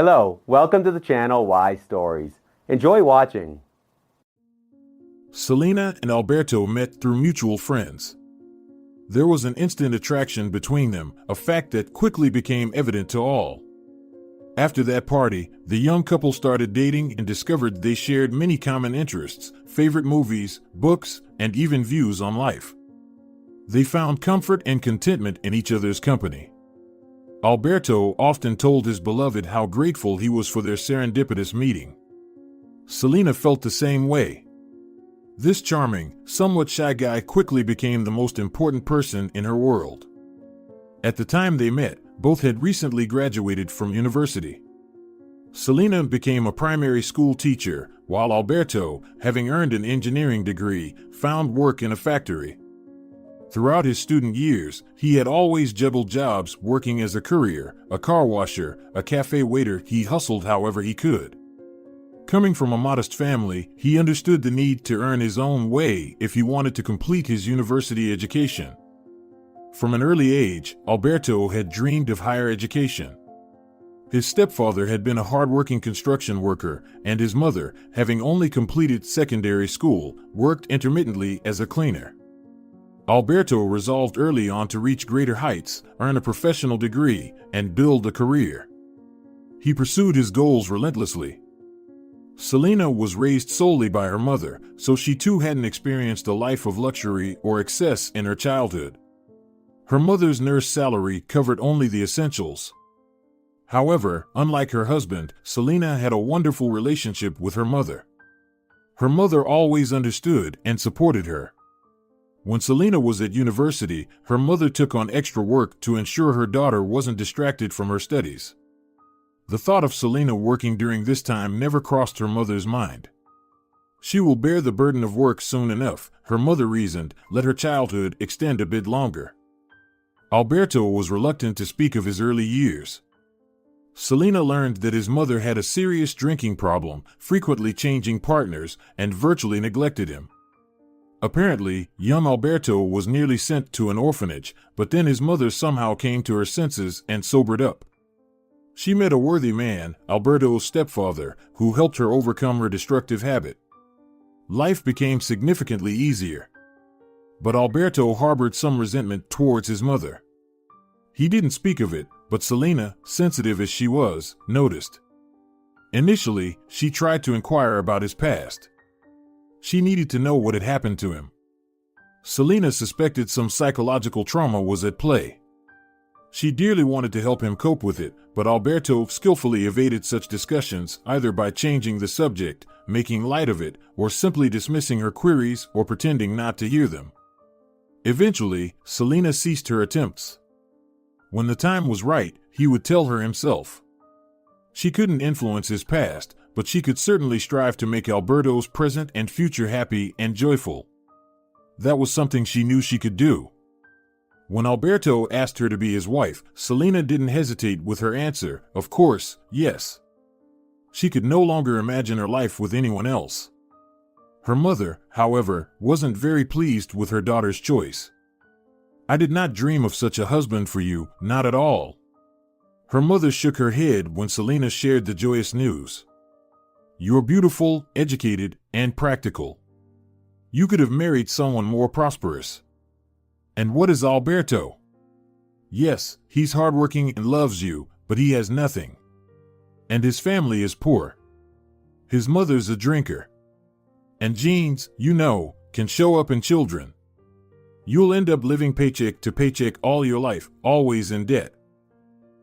Hello, welcome to the channel Why Stories. Enjoy watching. Celina and Alberto met through mutual friends. There was an instant attraction between them, a fact that quickly became evident to all. After that party, the young couple started dating and discovered they shared many common interests, favorite movies, books, and even views on life. They found comfort and contentment in each other's company. Alberto often told his beloved how grateful he was for their serendipitous meeting. Celina felt the same way. This charming, somewhat shy guy quickly became the most important person in her world. At the time they met, both had recently graduated from university. Celina became a primary school teacher, while Alberto, having earned an engineering degree, found work in a factory. Throughout his student years, he had always juggled jobs, working as a courier, a car washer, a café waiter. He hustled however he could. Coming from a modest family, he understood the need to earn his own way if he wanted to complete his university education. From an early age, Alberto had dreamed of higher education. His stepfather had been a hard-working construction worker, and his mother, having only completed secondary school, worked intermittently as a cleaner. Alberto resolved early on to reach greater heights, earn a professional degree, and build a career. He pursued his goals relentlessly. Celina was raised solely by her mother, so she too hadn't experienced a life of luxury or excess in her childhood. Her mother's nurse salary covered only the essentials. However, unlike her husband, Celina had a wonderful relationship with her mother. Her mother always understood and supported her. When Celina was at university, her mother took on extra work to ensure her daughter wasn't distracted from her studies. The thought of Celina working during this time never crossed her mother's mind. She will bear the burden of work soon enough, her mother reasoned. Let her childhood extend a bit longer. Alberto was reluctant to speak of his early years. Celina learned that his mother had a serious drinking problem, frequently changing partners, and virtually neglected him. Apparently, young Alberto was nearly sent to an orphanage, but then his mother somehow came to her senses and sobered up. She met a worthy man, Alberto's stepfather, who helped her overcome her destructive habit. Life became significantly easier. But Alberto harbored some resentment towards his mother. He didn't speak of it, but Celina, sensitive as she was, noticed. Initially, she tried to inquire about his past. She needed to know what had happened to him. Celina suspected some psychological trauma was at play. She dearly wanted to help him cope with it, but Alberto skillfully evaded such discussions, either by changing the subject, making light of it, or simply dismissing her queries or pretending not to hear them. Eventually, Celina ceased her attempts. When the time was right, he would tell her himself. She couldn't influence his past, but she could certainly strive to make Alberto's present and future happy and joyful. That was something she knew she could do. When Alberto asked her to be his wife, Celina didn't hesitate with her answer, of course, yes. She could no longer imagine her life with anyone else. Her mother, however, wasn't very pleased with her daughter's choice. I did not dream of such a husband for you, not at all. Her mother shook her head when Celina shared the joyous news. You're beautiful, educated, and practical. You could have married someone more prosperous. And what is Alberto? Yes, he's hardworking and loves you, but he has nothing. And his family is poor. His mother's a drinker. And genes, you know, can show up in children. You'll end up living paycheck to paycheck all your life, always in debt.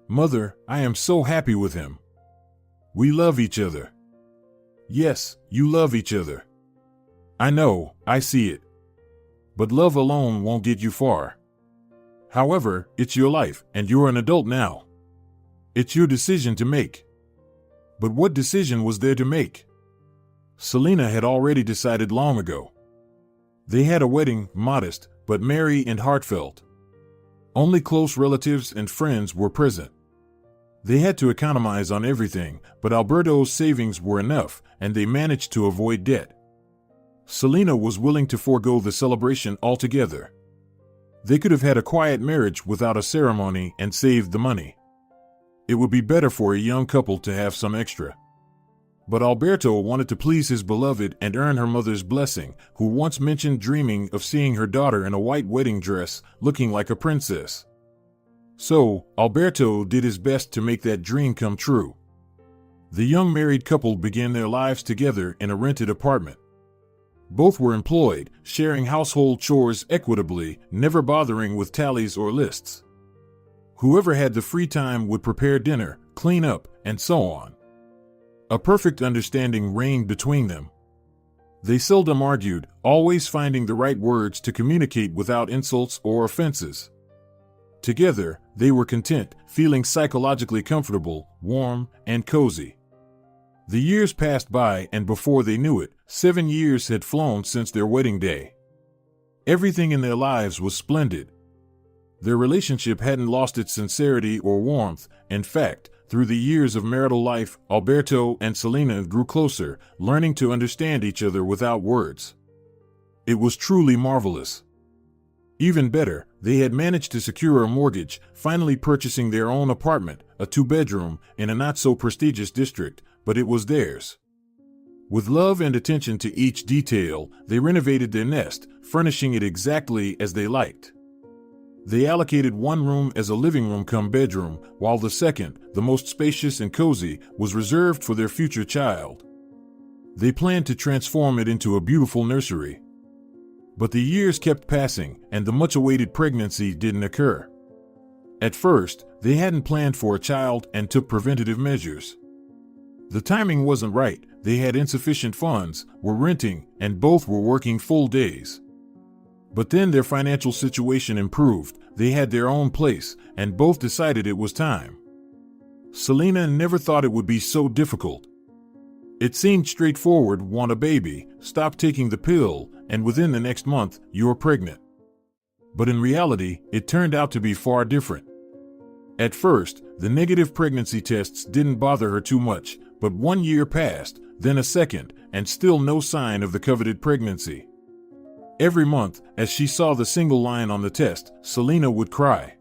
Mother, I am so happy with him. We love each other. Yes, you love each other. I know, I see it. But love alone won't get you far. However, it's your life, and you're an adult now. It's your decision to make. But what decision was there to make? Celina had already decided long ago. They had a wedding, modest, but merry and heartfelt. Only close relatives and friends were present. They had to economize on everything, but Alberto's savings were enough, and they managed to avoid debt. Celina was willing to forego the celebration altogether. They could have had a quiet marriage without a ceremony and saved the money. It would be better for a young couple to have some extra. But Alberto wanted to please his beloved and earn her mother's blessing, who once mentioned dreaming of seeing her daughter in a white wedding dress, looking like a princess. So, Alberto did his best to make that dream come true. The young married couple began their lives together in a rented apartment. Both were employed, sharing household chores equitably, never bothering with tallies or lists. Whoever had the free time would prepare dinner, clean up, and so on. A perfect understanding reigned between them. They seldom argued, always finding the right words to communicate without insults or offenses. Together, they were content, feeling psychologically comfortable, warm, and cozy. The years passed by, and before they knew it, 7 years had flown since their wedding day. Everything in their lives was splendid. Their relationship hadn't lost its sincerity or warmth. In fact, through the years of marital life, Alberto and Celina grew closer, learning to understand each other without words. It was truly marvelous. Even better, they had managed to secure a mortgage, finally purchasing their own apartment, a 2-bedroom, in a not-so-prestigious district, but it was theirs. With love and attention to each detail, they renovated their nest, furnishing it exactly as they liked. They allocated one room as a living room cum bedroom, while the second, the most spacious and cozy, was reserved for their future child. They planned to transform it into a beautiful nursery. But the years kept passing, and the much-awaited pregnancy didn't occur. At first, they hadn't planned for a child and took preventative measures. The timing wasn't right, they had insufficient funds, were renting, and both were working full days. But then their financial situation improved, they had their own place, and both decided it was time. Celina never thought it would be so difficult. It seemed straightforward: want a baby, stop taking the pill, and within the next month, you're pregnant. But in reality, it turned out to be far different. At first, the negative pregnancy tests didn't bother her too much, but 1 year passed, then a second, and still no sign of the coveted pregnancy. Every month, as she saw the single line on the test, Celina would cry.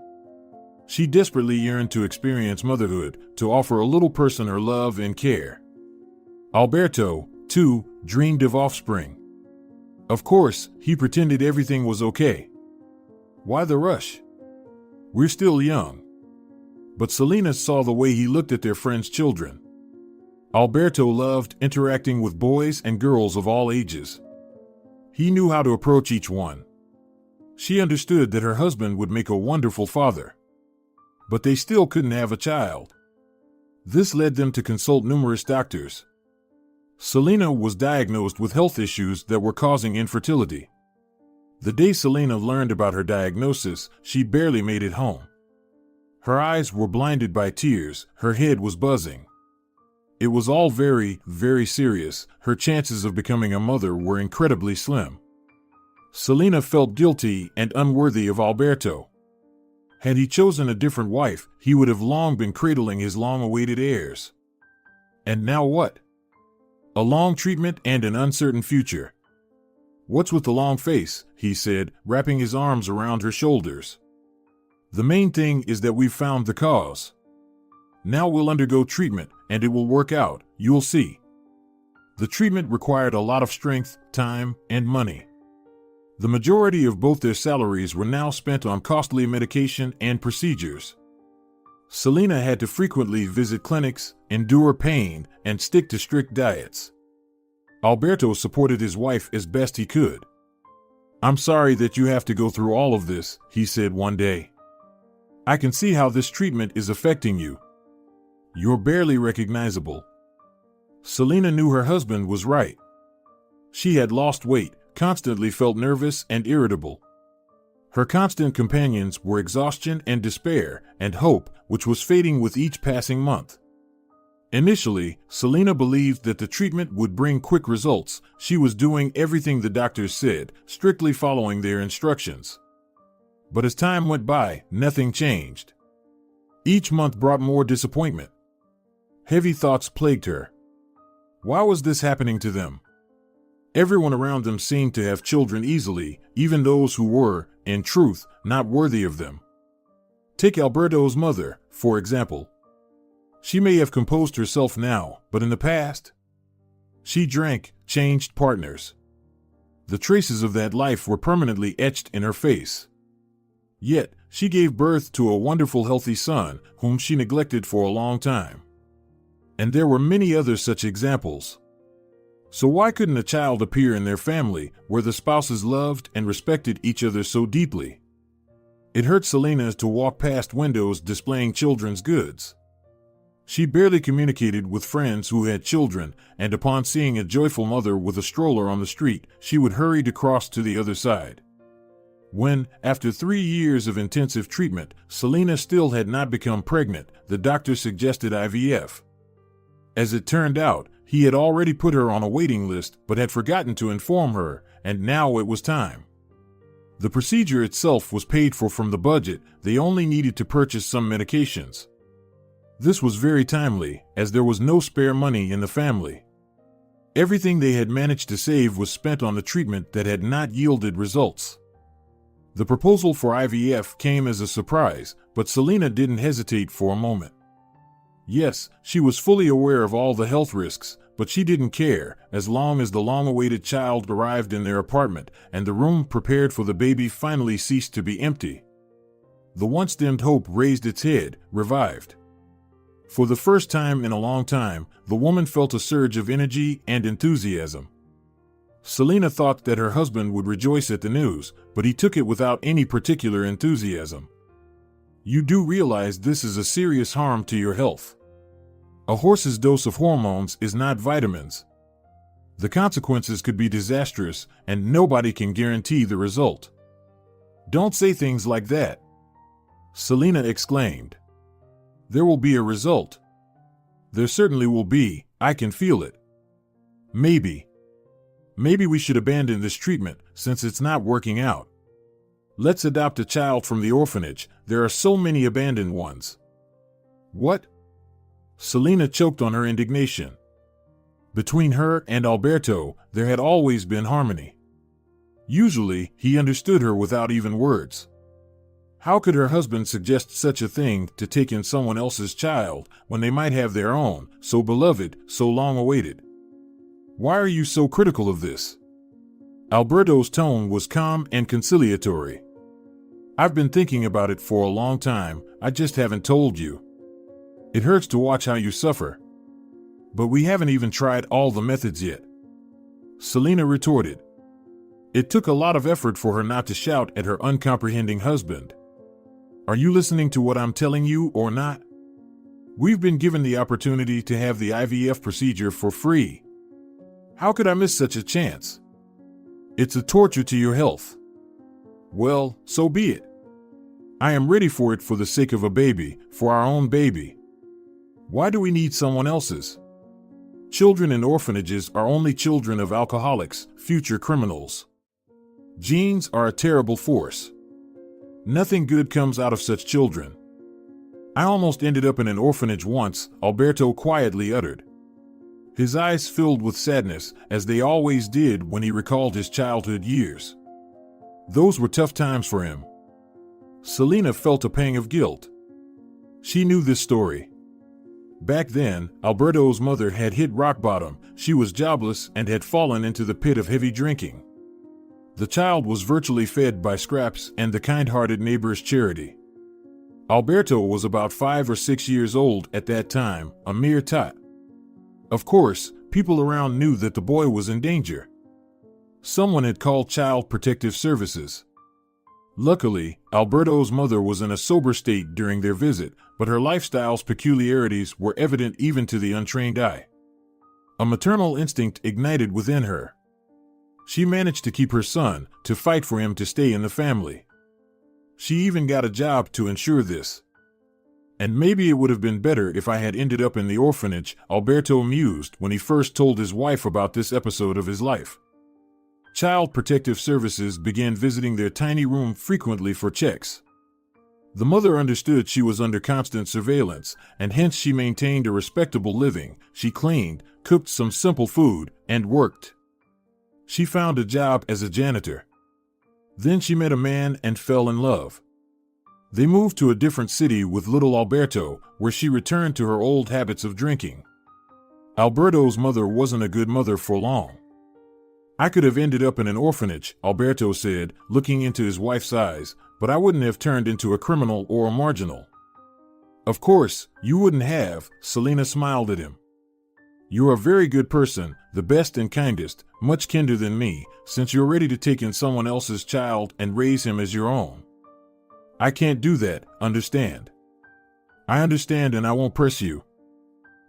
She desperately yearned to experience motherhood, to offer a little person her love and care. Alberto, too, dreamed of offspring. Of course, he pretended everything was okay. Why the rush? We're still young. But Celina saw the way he looked at their friends' children. Alberto loved interacting with boys and girls of all ages. He knew how to approach each one. She understood that her husband would make a wonderful father. But they still couldn't have a child. This led them to consult numerous doctors. Celina was diagnosed with health issues that were causing infertility. The day Celina learned about her diagnosis, she barely made it home. Her eyes were blinded by tears, her head was buzzing. It was all very, very serious. Her chances of becoming a mother were incredibly slim. Celina felt guilty and unworthy of Alberto. Had he chosen a different wife, he would have long been cradling his long-awaited heirs. And now what? A long treatment and an uncertain future. "What's with the long face?" he said, wrapping his arms around her shoulders. "The main thing is that we've found the cause. Now we'll undergo treatment, and it will work out, you'll see." The treatment required a lot of strength, time, and money. The majority of both their salaries were now spent on costly medication and procedures. Celina had to frequently visit clinics, endure pain, and stick to strict diets. Alberto supported his wife as best he could. "I'm sorry that you have to go through all of this," he said one day. "I can see how this treatment is affecting you. You're barely recognizable." Celina knew her husband was right. She had lost weight, constantly felt nervous and irritable. Her constant companions were exhaustion and despair, and hope, which was fading with each passing month. Initially, Celina believed that the treatment would bring quick results. She was doing everything the doctors said, strictly following their instructions. But as time went by, nothing changed. Each month brought more disappointment. Heavy thoughts plagued her. Why was this happening to them? Everyone around them seemed to have children easily, even those who were, in truth, not worthy of them. Take Alberto's mother, for example. She may have composed herself now, but in the past, she drank, changed partners. The traces of that life were permanently etched in her face. Yet, she gave birth to a wonderful healthy son, whom she neglected for a long time. And there were many other such examples. So why couldn't a child appear in their family, where the spouses loved and respected each other so deeply? It hurt Celina to walk past windows displaying children's goods. She barely communicated with friends who had children, and upon seeing a joyful mother with a stroller on the street, she would hurry to cross to the other side. When, after 3 years of intensive treatment, Celina still had not become pregnant, the doctor suggested IVF. As it turned out, he had already put her on a waiting list but had forgotten to inform her, and now it was time. The procedure itself was paid for from the budget, they only needed to purchase some medications. This was very timely, as there was no spare money in the family. Everything they had managed to save was spent on the treatment that had not yielded results. The proposal for IVF came as a surprise, but Celina didn't hesitate for a moment. Yes, she was fully aware of all the health risks, but she didn't care, as long as the long-awaited child arrived in their apartment and the room prepared for the baby finally ceased to be empty. The once-dimmed hope raised its head, revived. For the first time in a long time, the woman felt a surge of energy and enthusiasm. Celina thought that her husband would rejoice at the news, but he took it without any particular enthusiasm. You do realize this is a serious harm to your health. A horse's dose of hormones is not vitamins. The consequences could be disastrous, and nobody can guarantee the result. Don't say things like that, Celina exclaimed. There will be a result. There certainly will be, I can feel it. Maybe we should abandon this treatment, since it's not working out. Let's adopt a child from the orphanage, there are so many abandoned ones. What? Celina choked on her indignation. Between her and Alberto, there had always been harmony. Usually, he understood her without even words. How could her husband suggest such a thing, to take in someone else's child, when they might have their own, so beloved, so long awaited? Why are you so critical of this? Alberto's tone was calm and conciliatory. I've been thinking about it for a long time, I just haven't told you. It hurts to watch how you suffer. But we haven't even tried all the methods yet, Celina retorted. It took a lot of effort for her not to shout at her uncomprehending husband. Are you listening to what I'm telling you or not? We've been given the opportunity to have the IVF procedure for free. How could I miss such a chance? It's a torture to your health. Well, so be it. I am ready for it for the sake of a baby, for our own baby. Why do we need someone else's? Children in orphanages are only children of alcoholics, future criminals. Genes are a terrible force. Nothing good comes out of such children. I almost ended up in an orphanage once, Alberto quietly uttered. His eyes filled with sadness, as they always did when he recalled his childhood years. Those were tough times for him. Celina felt a pang of guilt. She knew this story. Back then, Alberto's mother had hit rock bottom, she was jobless and had fallen into the pit of heavy drinking. The child was virtually fed by scraps and the kind-hearted neighbor's charity. Alberto was about 5 or 6 years old at that time, a mere tot. Of course, people around knew that the boy was in danger. Someone had called Child Protective Services. Luckily, Alberto's mother was in a sober state during their visit, but her lifestyle's peculiarities were evident even to the untrained eye. A maternal instinct ignited within her. She managed to keep her son, to fight for him to stay in the family. She even got a job to ensure this. And maybe it would have been better if I had ended up in the orphanage, Alberto mused when he first told his wife about this episode of his life. Child Protective Services began visiting their tiny room frequently for checks. The mother understood she was under constant surveillance, and hence she maintained a respectable living. She cleaned, cooked some simple food, and worked. She found a job as a janitor. Then she met a man and fell in love. They moved to a different city with little Alberto, where she returned to her old habits of drinking. Alberto's mother wasn't a good mother for long. "I could have ended up in an orphanage," Alberto said, looking into his wife's eyes, "but I wouldn't have turned into a criminal or a marginal." "Of course, you wouldn't have," Celina smiled at him. "You're a very good person, the best and kindest, much kinder than me, since you're ready to take in someone else's child and raise him as your own. I can't do that, understand?" "I understand and I won't press you.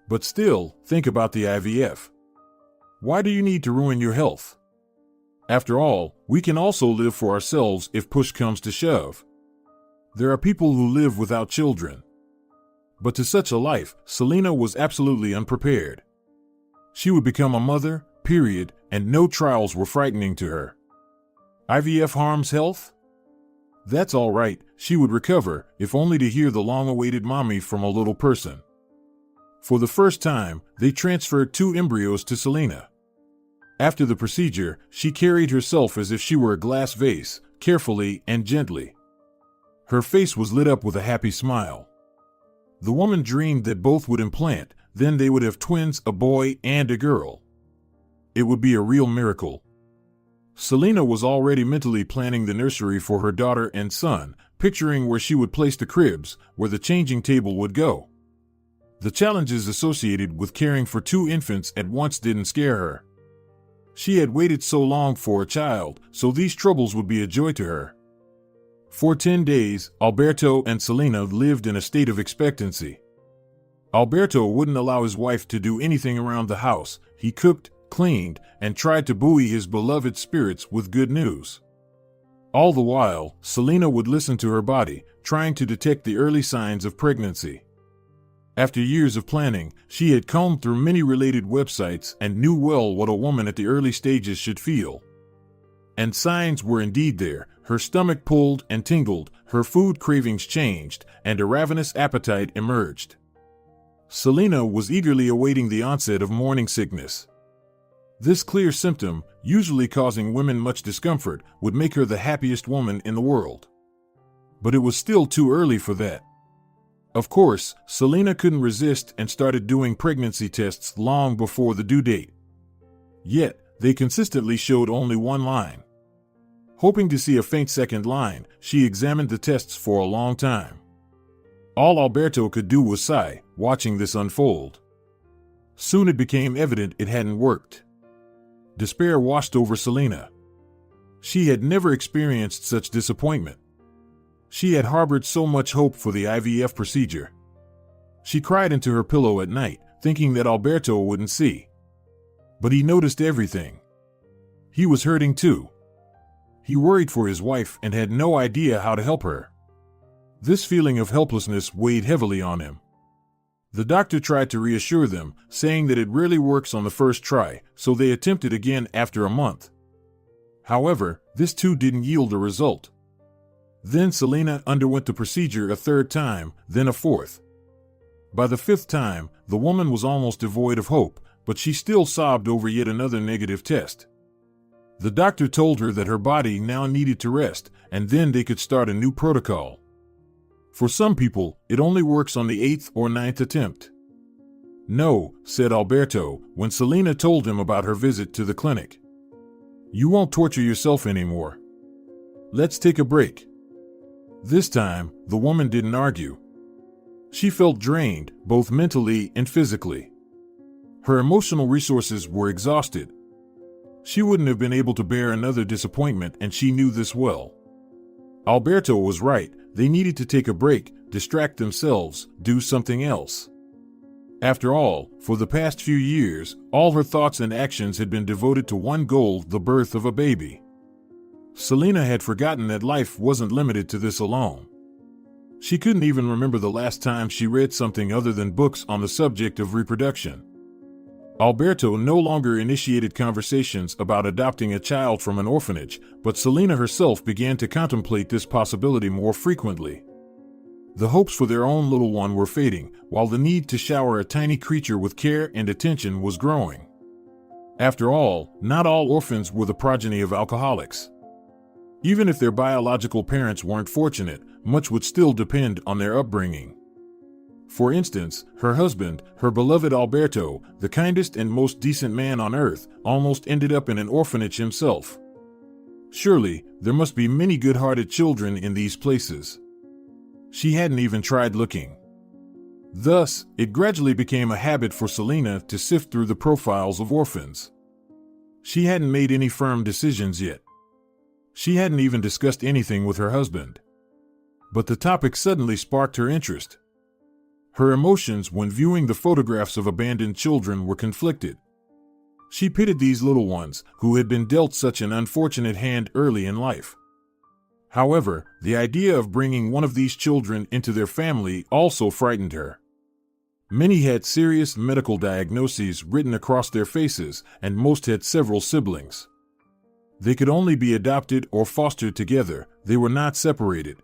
But still, think about the IVF. Why do you need to ruin your health? After all, we can also live for ourselves if push comes to shove. There are people who live without children." But to such a life, Celina was absolutely unprepared. She would become a mother, period, and no trials were frightening to her. IVF harms health? That's all right, she would recover, if only to hear the long-awaited mommy from a little person. For the first time, they transferred 2 embryos to Celina. After the procedure, she carried herself as if she were a glass vase, carefully and gently. Her face was lit up with a happy smile. The woman dreamed that both would implant, then they would have twins, a boy and a girl. It would be a real miracle. Celina was already mentally planning the nursery for her daughter and son, picturing where she would place the cribs, where the changing table would go. The challenges associated with caring for 2 infants at once didn't scare her. She had waited so long for a child, so these troubles would be a joy to her. For 10 days, Alberto and Celina lived in a state of expectancy. Alberto wouldn't allow his wife to do anything around the house. He cooked, cleaned, and tried to buoy his beloved spirits with good news. All the while, Celina would listen to her body, trying to detect the early signs of pregnancy. After years of planning, she had combed through many related websites and knew well what a woman at the early stages should feel. And signs were indeed there. Her stomach pulled and tingled, her food cravings changed, and a ravenous appetite emerged. Celina was eagerly awaiting the onset of morning sickness. This clear symptom, usually causing women much discomfort, would make her the happiest woman in the world. But it was still too early for that. Of course, Celina couldn't resist and started doing pregnancy tests long before the due date. Yet, they consistently showed only one line. Hoping to see a faint second line, she examined the tests for a long time. All Alberto could do was sigh, watching this unfold. Soon it became evident it hadn't worked. Despair washed over Celina. She had never experienced such disappointment. She had harbored so much hope for the IVF procedure. She cried into her pillow at night, thinking that Alberto wouldn't see. But he noticed everything. He was hurting too. He worried for his wife and had no idea how to help her. This feeling of helplessness weighed heavily on him. The doctor tried to reassure them, saying that it rarely works on the first try, so they attempted again after a month. However, this too didn't yield a result. Then Celina underwent the procedure a 3rd time, then a 4th. By the 5th time, the woman was almost devoid of hope, but she still sobbed over yet another negative test. The doctor told her that her body now needed to rest, and then they could start a new protocol. For some people, it only works on the 8th or 9th attempt. "No," said Alberto, when Celina told him about her visit to the clinic. "You won't torture yourself anymore. Let's take a break." This time, the woman didn't argue. She felt drained, both mentally and physically. Her emotional resources were exhausted. She wouldn't have been able to bear another disappointment, and she knew this well. Alberto was right. They needed to take a break, distract themselves, do something else. After all, for the past few years, all her thoughts and actions had been devoted to one goal, the birth of a baby. Celina had forgotten that life wasn't limited to this alone. She couldn't even remember the last time she read something other than books on the subject of reproduction. Alberto no longer initiated conversations about adopting a child from an orphanage, but Celina herself began to contemplate this possibility more frequently. The hopes for their own little one were fading, while the need to shower a tiny creature with care and attention was growing. After all, not all orphans were the progeny of alcoholics. Even if their biological parents weren't fortunate, much would still depend on their upbringing. For instance, her husband, her beloved Alberto, the kindest and most decent man on earth, almost ended up in an orphanage himself. Surely, there must be many good-hearted children in these places. She hadn't even tried looking. Thus, it gradually became a habit for Celina to sift through the profiles of orphans. She hadn't made any firm decisions yet. She hadn't even discussed anything with her husband. But the topic suddenly sparked her interest. Her emotions when viewing the photographs of abandoned children were conflicted. She pitied these little ones who had been dealt such an unfortunate hand early in life. However, the idea of bringing one of these children into their family also frightened her. Many had serious medical diagnoses written across their faces, and most had several siblings. They could only be adopted or fostered together, they were not separated.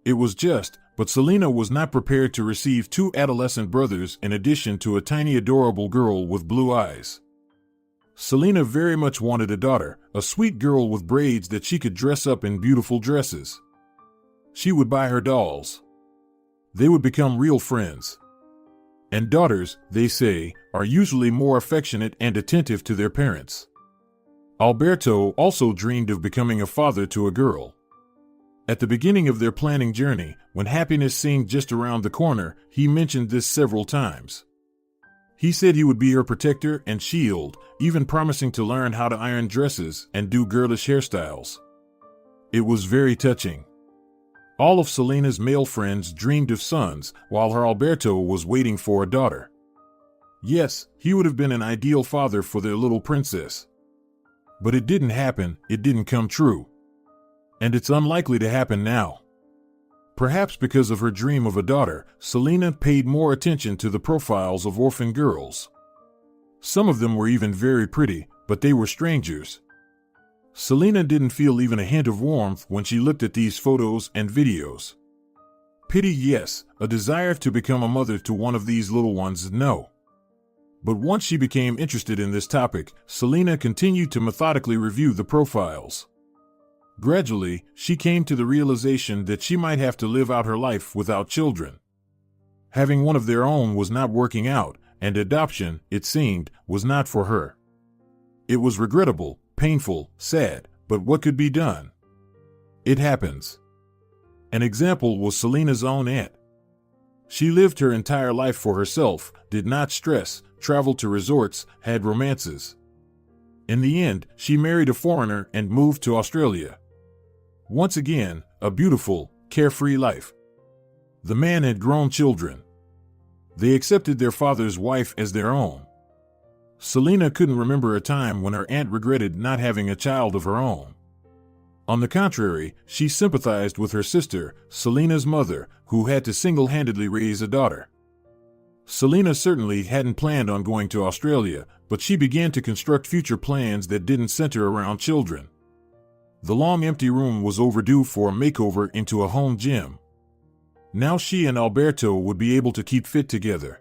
It was just, but Celina was not prepared to receive two adolescent brothers in addition to a tiny adorable girl with blue eyes. Celina very much wanted a daughter, a sweet girl with braids that she could dress up in beautiful dresses. She would buy her dolls. They would become real friends. And daughters, they say, are usually more affectionate and attentive to their parents. Alberto also dreamed of becoming a father to a girl. At the beginning of their planning journey, when happiness seemed just around the corner, he mentioned this several times. He said he would be her protector and shield, even promising to learn how to iron dresses and do girlish hairstyles. It was very touching. All of Celina's male friends dreamed of sons, while her Alberto was waiting for a daughter. Yes, he would have been an ideal father for their little princess. But it didn't happen, it didn't come true. And it's unlikely to happen now. Perhaps because of her dream of a daughter, Celina paid more attention to the profiles of orphan girls. Some of them were even very pretty, but they were strangers. Celina didn't feel even a hint of warmth when she looked at these photos and videos. Pity, yes. A desire to become a mother to one of these little ones, no. But once she became interested in this topic, Celina continued to methodically review the profiles. Gradually, she came to the realization that she might have to live out her life without children. Having one of their own was not working out, and adoption, it seemed, was not for her. It was regrettable, painful, sad, but what could be done? It happens. An example was Celina's own aunt. She lived her entire life for herself, did not stress, traveled to resorts, had romances. In the end, she married a foreigner and moved to Australia. Once again, a beautiful, carefree life. The man had grown children. They accepted their father's wife as their own. Celina couldn't remember a time when her aunt regretted not having a child of her own. On the contrary, she sympathized with her sister, Celina's mother, who had to single-handedly raise a daughter. Celina certainly hadn't planned on going to Australia, but she began to construct future plans that didn't center around children. The long empty room was overdue for a makeover into a home gym. Now she and Alberto would be able to keep fit together.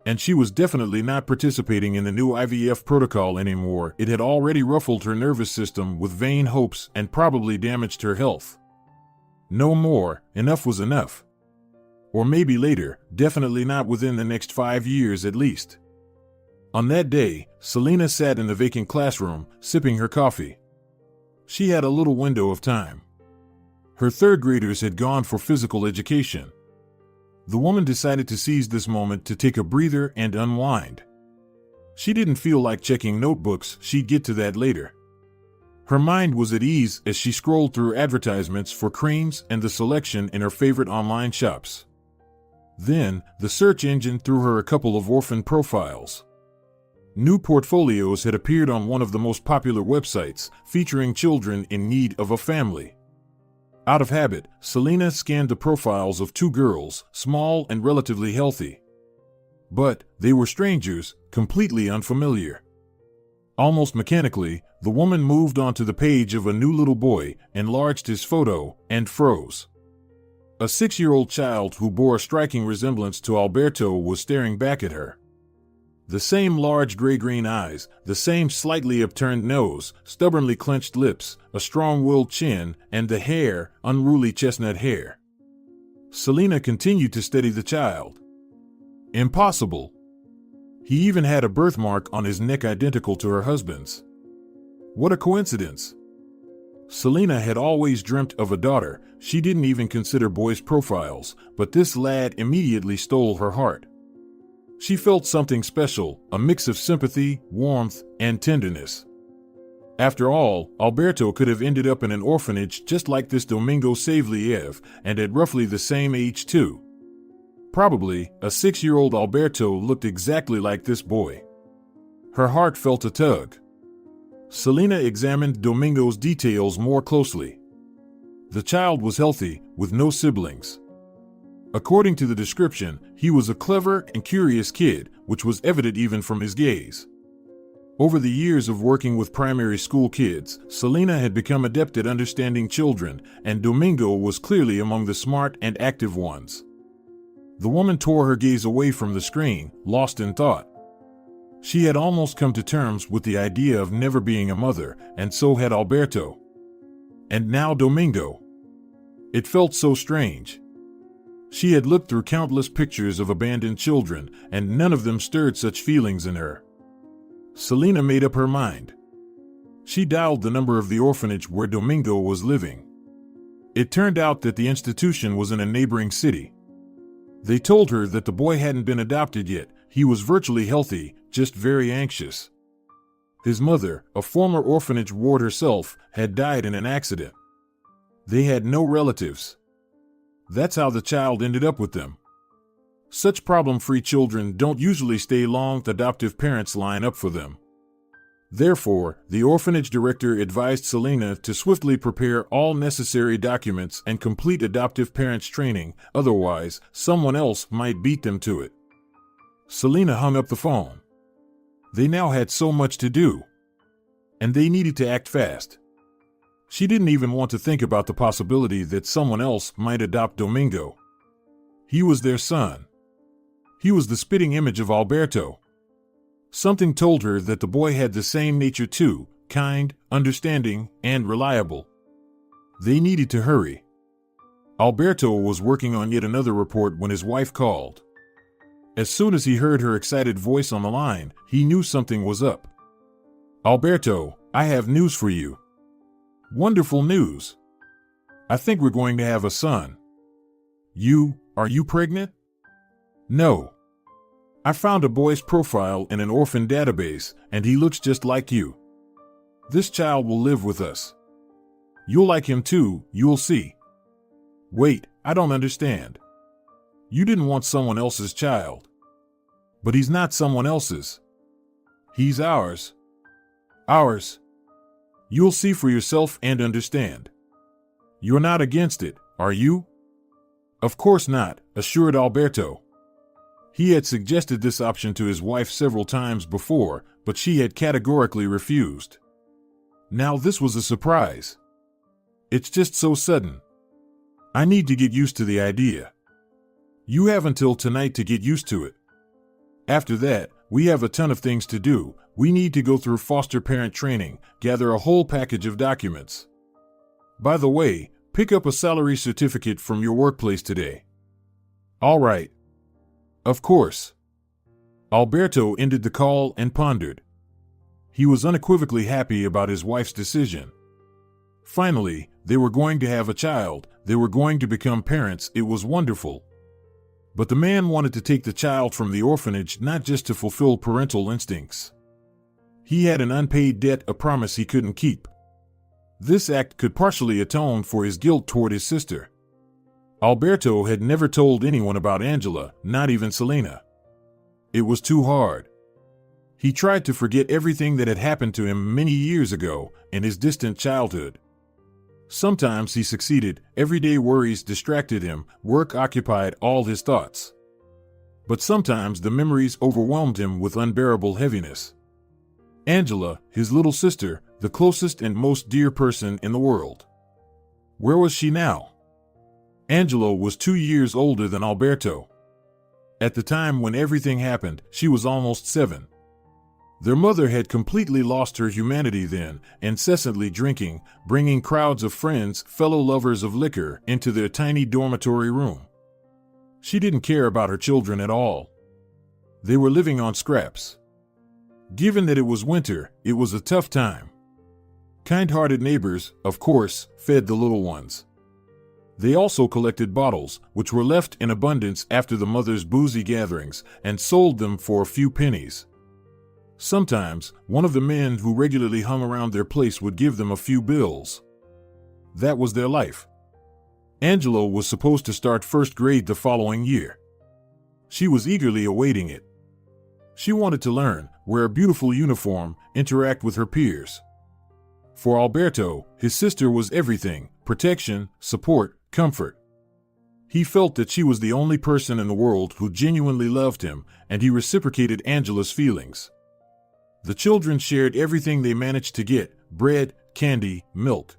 And she was definitely not participating in the new IVF protocol anymore. It had already ruffled her nervous system with vain hopes and probably damaged her health. No more, enough was enough. Or maybe later, definitely not within the next 5 years at least. On that day, Celina sat in the vacant classroom, sipping her coffee. She had a little window of time. Her third graders had gone for physical education. The woman decided to seize this moment to take a breather and unwind. She didn't feel like checking notebooks, she'd get to that later. Her mind was at ease as she scrolled through advertisements for creams and the selection in her favorite online shops. Then, the search engine threw her a couple of orphan profiles. New portfolios had appeared on one of the most popular websites, featuring children in need of a family. Out of habit, Celina scanned the profiles of 2 girls, small and relatively healthy. But they were strangers, completely unfamiliar. Almost mechanically, the woman moved onto the page of a new little boy, enlarged his photo, and froze. A 6-year-old child who bore a striking resemblance to Alberto was staring back at her. The same large gray-green eyes, the same slightly upturned nose, stubbornly clenched lips, a strong-willed chin, and the hair, unruly chestnut hair. Celina continued to steady the child. Impossible. He even had a birthmark on his neck identical to her husband's. What a coincidence. Celina had always dreamt of a daughter. She didn't even consider boys' profiles, but this lad immediately stole her heart. She felt something special, a mix of sympathy, warmth, and tenderness. After all, Alberto could have ended up in an orphanage just like this Domingo Savliev, and at roughly the same age too. Probably, a 6-year-old Alberto looked exactly like this boy. Her heart felt a tug. Celina examined Domingo's details more closely. The child was healthy, with no siblings. According to the description, he was a clever and curious kid, which was evident even from his gaze. Over the years of working with primary school kids, Celina had become adept at understanding children, and Domingo was clearly among the smart and active ones. The woman tore her gaze away from the screen, lost in thought. She had almost come to terms with the idea of never being a mother, and so had Alberto. And now Domingo. It felt so strange. She had looked through countless pictures of abandoned children, and none of them stirred such feelings in her. Celina made up her mind. She dialed the number of the orphanage where Domingo was living. It turned out that the institution was in a neighboring city. They told her that the boy hadn't been adopted yet. He was virtually healthy, just very anxious. His mother, a former orphanage ward herself, had died in an accident. They had no relatives. That's how the child ended up with them. Such problem-free children don't usually stay long. Adoptive parents line up for them. Therefore, the orphanage director advised Celina to swiftly prepare all necessary documents and complete adoptive parents training, otherwise, someone else might beat them to it. Celina hung up the phone. They now had so much to do. And they needed to act fast. She didn't even want to think about the possibility that someone else might adopt Domingo. He was their son. He was the spitting image of Alberto. Something told her that the boy had the same nature too, kind, understanding, and reliable. They needed to hurry. Alberto was working on yet another report when his wife called. As soon as he heard her excited voice on the line, he knew something was up. "Alberto, I have news for you." "Wonderful news. I think we're going to have a son." Are you pregnant?" "No. I found a boy's profile in an orphan database, and he looks just like you. This child will live with us. You'll like him too, you'll see." "Wait, I don't understand. You didn't want someone else's child." "But he's not someone else's. He's ours." "Ours? You'll see for yourself and understand. You're not against it, are you?" "Of course not," assured Alberto. He had suggested this option to his wife several times before, but she had categorically refused. Now this was a surprise. "It's just so sudden. I need to get used to the idea." "You have until tonight to get used to it. After that, we have a ton of things to do. We need to go through foster parent training, gather a whole package of documents. By the way, pick up a salary certificate from your workplace today." "All right. Of course." Alberto ended the call and pondered. He was unequivocally happy about his wife's decision. Finally, they were going to have a child. They were going to become parents. It was wonderful. But the man wanted to take the child from the orphanage not just to fulfill parental instincts. He had an unpaid debt, a promise he couldn't keep. This act could partially atone for his guilt toward his sister. Alberto had never told anyone about Angela, not even Celina. It was too hard. He tried to forget everything that had happened to him many years ago, in his distant childhood. Sometimes he succeeded, everyday worries distracted him, work occupied all his thoughts. But sometimes the memories overwhelmed him with unbearable heaviness. Angela, his little sister, the closest and most dear person in the world. Where was she now? Angela was 2 years older than Alberto. At the time when everything happened, she was almost 7. Their mother had completely lost her humanity then, incessantly drinking, bringing crowds of friends, fellow lovers of liquor, into their tiny dormitory room. She didn't care about her children at all. They were living on scraps. Given that it was winter, it was a tough time. Kind-hearted neighbors, of course, fed the little ones. They also collected bottles, which were left in abundance after the mother's boozy gatherings, and sold them for a few pennies. Sometimes, one of the men who regularly hung around their place would give them a few bills. That was their life. Angela was supposed to start first grade the following year. She was eagerly awaiting it. She wanted to learn, wear a beautiful uniform, interact with her peers. For Alberto, his sister was everything: protection, support, comfort. He felt that she was the only person in the world who genuinely loved him, and he reciprocated Angela's feelings. The children shared everything they managed to get: bread, candy, milk.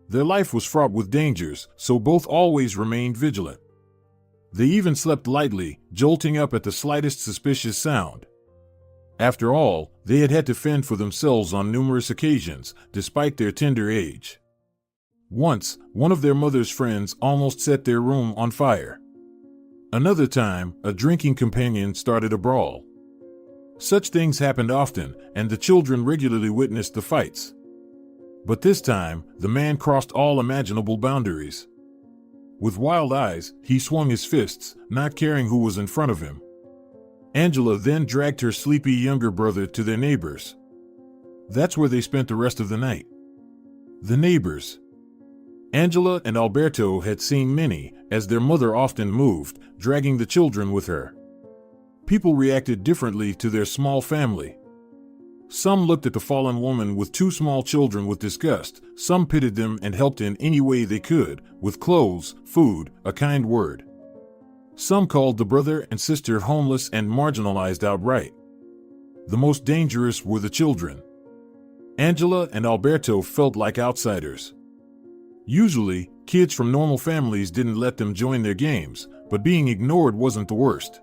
Their life was fraught with dangers, so both always remained vigilant. They even slept lightly, jolting up at the slightest suspicious sound. After all, they had had to fend for themselves on numerous occasions, despite their tender age. Once, one of their mother's friends almost set their room on fire. Another time, a drinking companion started a brawl. Such things happened often, and the children regularly witnessed the fights. But this time, the man crossed all imaginable boundaries. With wild eyes, he swung his fists, not caring who was in front of him. Angela then dragged her sleepy younger brother to their neighbors. That's where they spent the rest of the night. The neighbors. Angela and Alberto had seen many, as their mother often moved, dragging the children with her. People reacted differently to their small family. Some looked at the fallen woman with 2 small children with disgust, some pitied them and helped in any way they could, with clothes, food, a kind word. Some called the brother and sister homeless and marginalized outright. The most dangerous were the children. Angela and Alberto felt like outsiders. Usually, kids from normal families didn't let them join their games, but being ignored wasn't the worst.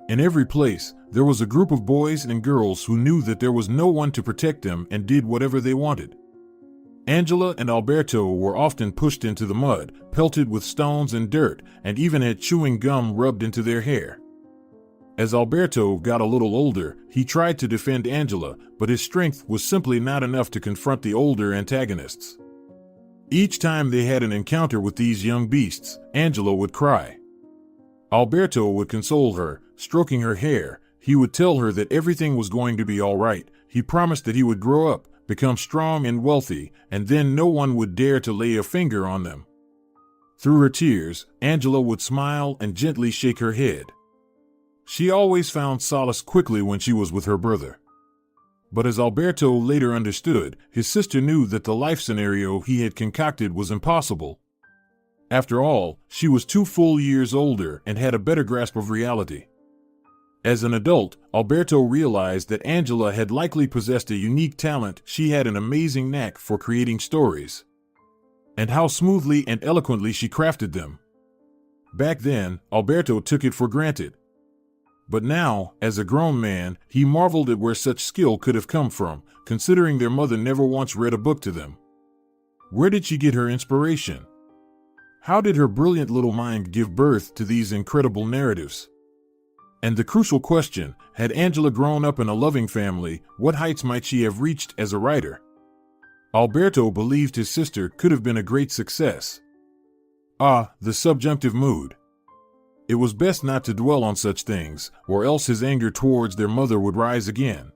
In every place, there was a group of boys and girls who knew that there was no one to protect them and did whatever they wanted. Angela and Alberto were often pushed into the mud, pelted with stones and dirt, and even had chewing gum rubbed into their hair. As Alberto got a little older, he tried to defend Angela, but his strength was simply not enough to confront the older antagonists. Each time they had an encounter with these young beasts, Angela would cry. Alberto would console her, stroking her hair. He would tell her that everything was going to be all right. He promised that he would grow up, become strong and wealthy, and then no one would dare to lay a finger on them. Through her tears, Angela would smile and gently shake her head. She always found solace quickly when she was with her brother. But as Alberto later understood, his sister knew that the life scenario he had concocted was impossible. After all, she was 2 full years older and had a better grasp of reality. As an adult, Alberto realized that Angela had likely possessed a unique talent. She had an amazing knack for creating stories. And how smoothly and eloquently she crafted them. Back then, Alberto took it for granted. But now, as a grown man, he marveled at where such skill could have come from, considering their mother never once read a book to them. Where did she get her inspiration? How did her brilliant little mind give birth to these incredible narratives? And the crucial question, had Angela grown up in a loving family, what heights might she have reached as a writer? Alberto believed his sister could have been a great success. The subjunctive mood. It was best not to dwell on such things, or else his anger towards their mother would rise again.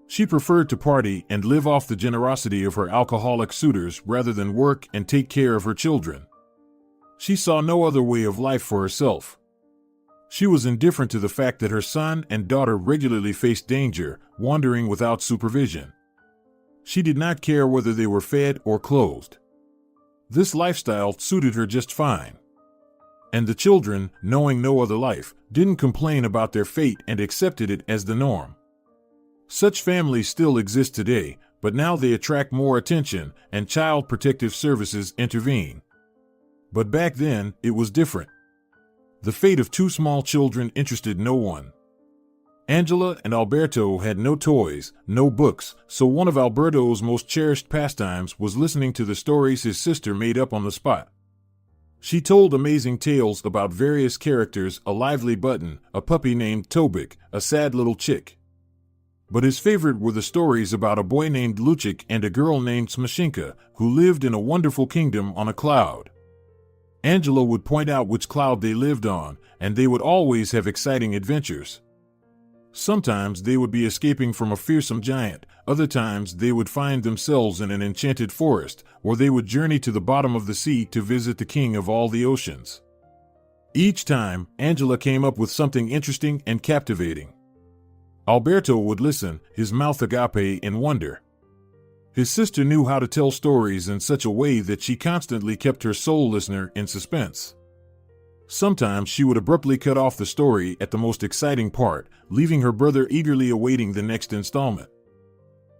She preferred to party and live off the generosity of her alcoholic suitors rather than work and take care of her children. She saw no other way of life for herself. She was indifferent to the fact that her son and daughter regularly faced danger, wandering without supervision. She did not care whether they were fed or clothed. This lifestyle suited her just fine. And the children, knowing no other life, didn't complain about their fate and accepted it as the norm. Such families still exist today, but now they attract more attention, and child protective services intervene. But back then, it was different. The fate of two small children interested no one. Angela and Alberto had no toys, no books, so one of Alberto's most cherished pastimes was listening to the stories his sister made up on the spot. She told amazing tales about various characters, a lively button, a puppy named Tobik, a sad little chick. But his favorite were the stories about a boy named Luchik and a girl named Smashinka, who lived in a wonderful kingdom on a cloud. Angela would point out which cloud they lived on, and they would always have exciting adventures. Sometimes they would be escaping from a fearsome giant, other times they would find themselves in an enchanted forest, or they would journey to the bottom of the sea to visit the king of all the oceans. Each time, Angela came up with something interesting and captivating. Alberto would listen, his mouth agape in wonder. His sister knew how to tell stories in such a way that she constantly kept her sole listener in suspense. Sometimes she would abruptly cut off the story at the most exciting part, leaving her brother eagerly awaiting the next installment.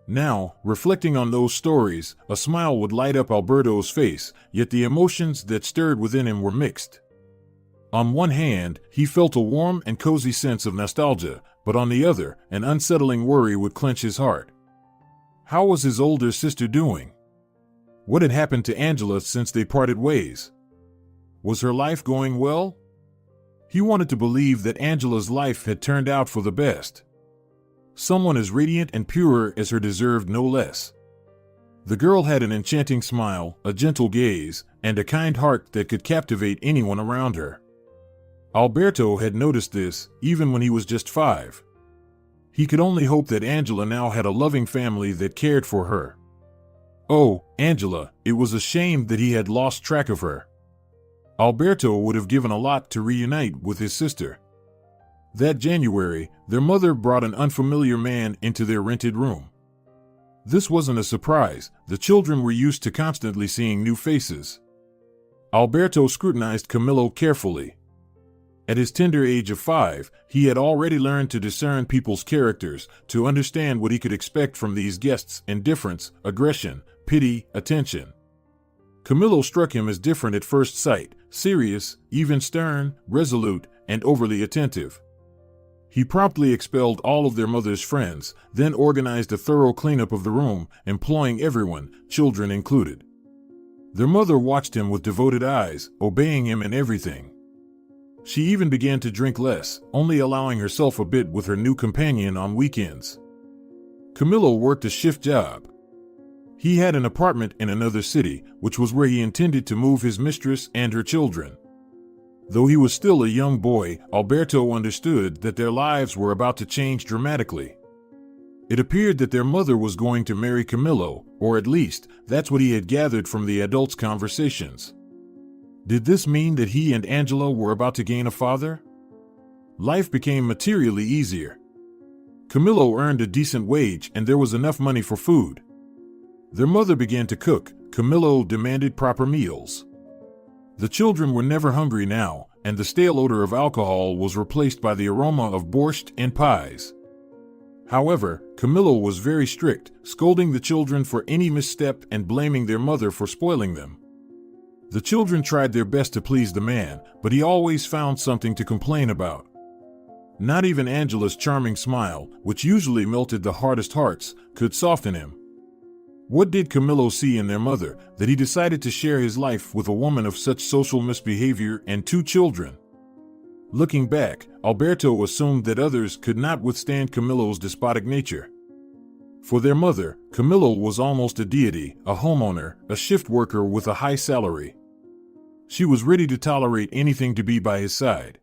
Now, reflecting on those stories, a smile would light up Alberto's face, yet the emotions that stirred within him were mixed. On one hand, he felt a warm and cozy sense of nostalgia, but on the other, an unsettling worry would clench his heart. How was his older sister doing? What had happened to Angela since they parted ways? Was her life going well? He wanted to believe that Angela's life had turned out for the best. Someone as radiant and pure as her deserved no less. The girl had an enchanting smile, a gentle gaze, and a kind heart that could captivate anyone around her. Alberto had noticed this, even when he was just 5. He could only hope that Angela now had a loving family that cared for her. Oh, Angela, it was a shame that he had lost track of her. Alberto would have given a lot to reunite with his sister. That January, their mother brought an unfamiliar man into their rented room. This wasn't a surprise, the children were used to constantly seeing new faces. Alberto scrutinized Camillo carefully. At his tender age of 5, he had already learned to discern people's characters, to understand what he could expect from these guests: indifference, aggression, pity, attention. Camillo struck him as different at first sight, serious, even stern, resolute, and overly attentive. He promptly expelled all of their mother's friends, then organized a thorough cleanup of the room, employing everyone, children included. Their mother watched him with devoted eyes, obeying him in everything. She even began to drink less, only allowing herself a bit with her new companion on weekends. Camillo worked a shift job. He had an apartment in another city, which was where he intended to move his mistress and her children. Though he was still a young boy, Alberto understood that their lives were about to change dramatically. It appeared that their mother was going to marry Camillo, or at least, that's what he had gathered from the adults' conversations. Did this mean that he and Angela were about to gain a father? Life became materially easier. Camillo earned a decent wage and there was enough money for food. Their mother began to cook. Camillo demanded proper meals. The children were never hungry now, and the stale odor of alcohol was replaced by the aroma of borscht and pies. However, Camillo was very strict, scolding the children for any misstep and blaming their mother for spoiling them. The children tried their best to please the man, but he always found something to complain about. Not even Angela's charming smile, which usually melted the hardest hearts, could soften him. What did Camillo see in their mother, that he decided to share his life with a woman of such social misbehavior and 2 children? Looking back, Alberto assumed that others could not withstand Camillo's despotic nature. For their mother, Camillo was almost a deity, a homeowner, a shift worker with a high salary. She was ready to tolerate anything to be by his side.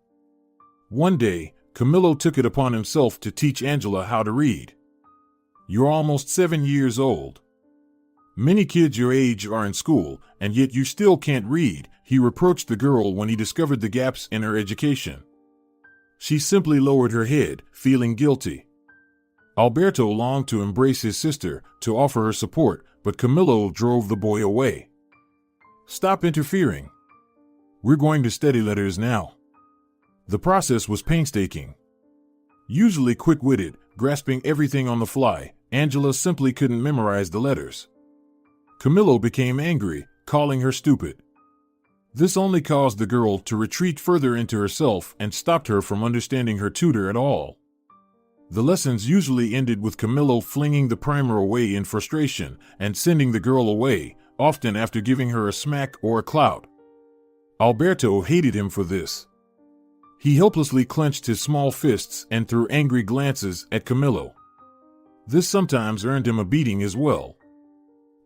One day, Camillo took it upon himself to teach Angela how to read. "You're almost 7 years old. Many kids your age are in school, and yet you still can't read," he reproached the girl when he discovered the gaps in her education. She simply lowered her head, feeling guilty. Alberto longed to embrace his sister, to offer her support, but Camillo drove the boy away. "Stop interfering. We're going to study letters now." The process was painstaking. Usually quick-witted, grasping everything on the fly, Angela simply couldn't memorize the letters. Camillo became angry, calling her stupid. This only caused the girl to retreat further into herself and stopped her from understanding her tutor at all. The lessons usually ended with Camillo flinging the primer away in frustration and sending the girl away, often after giving her a smack or a clout. Alberto hated him for this. He helplessly clenched his small fists and threw angry glances at Camillo. This sometimes earned him a beating as well.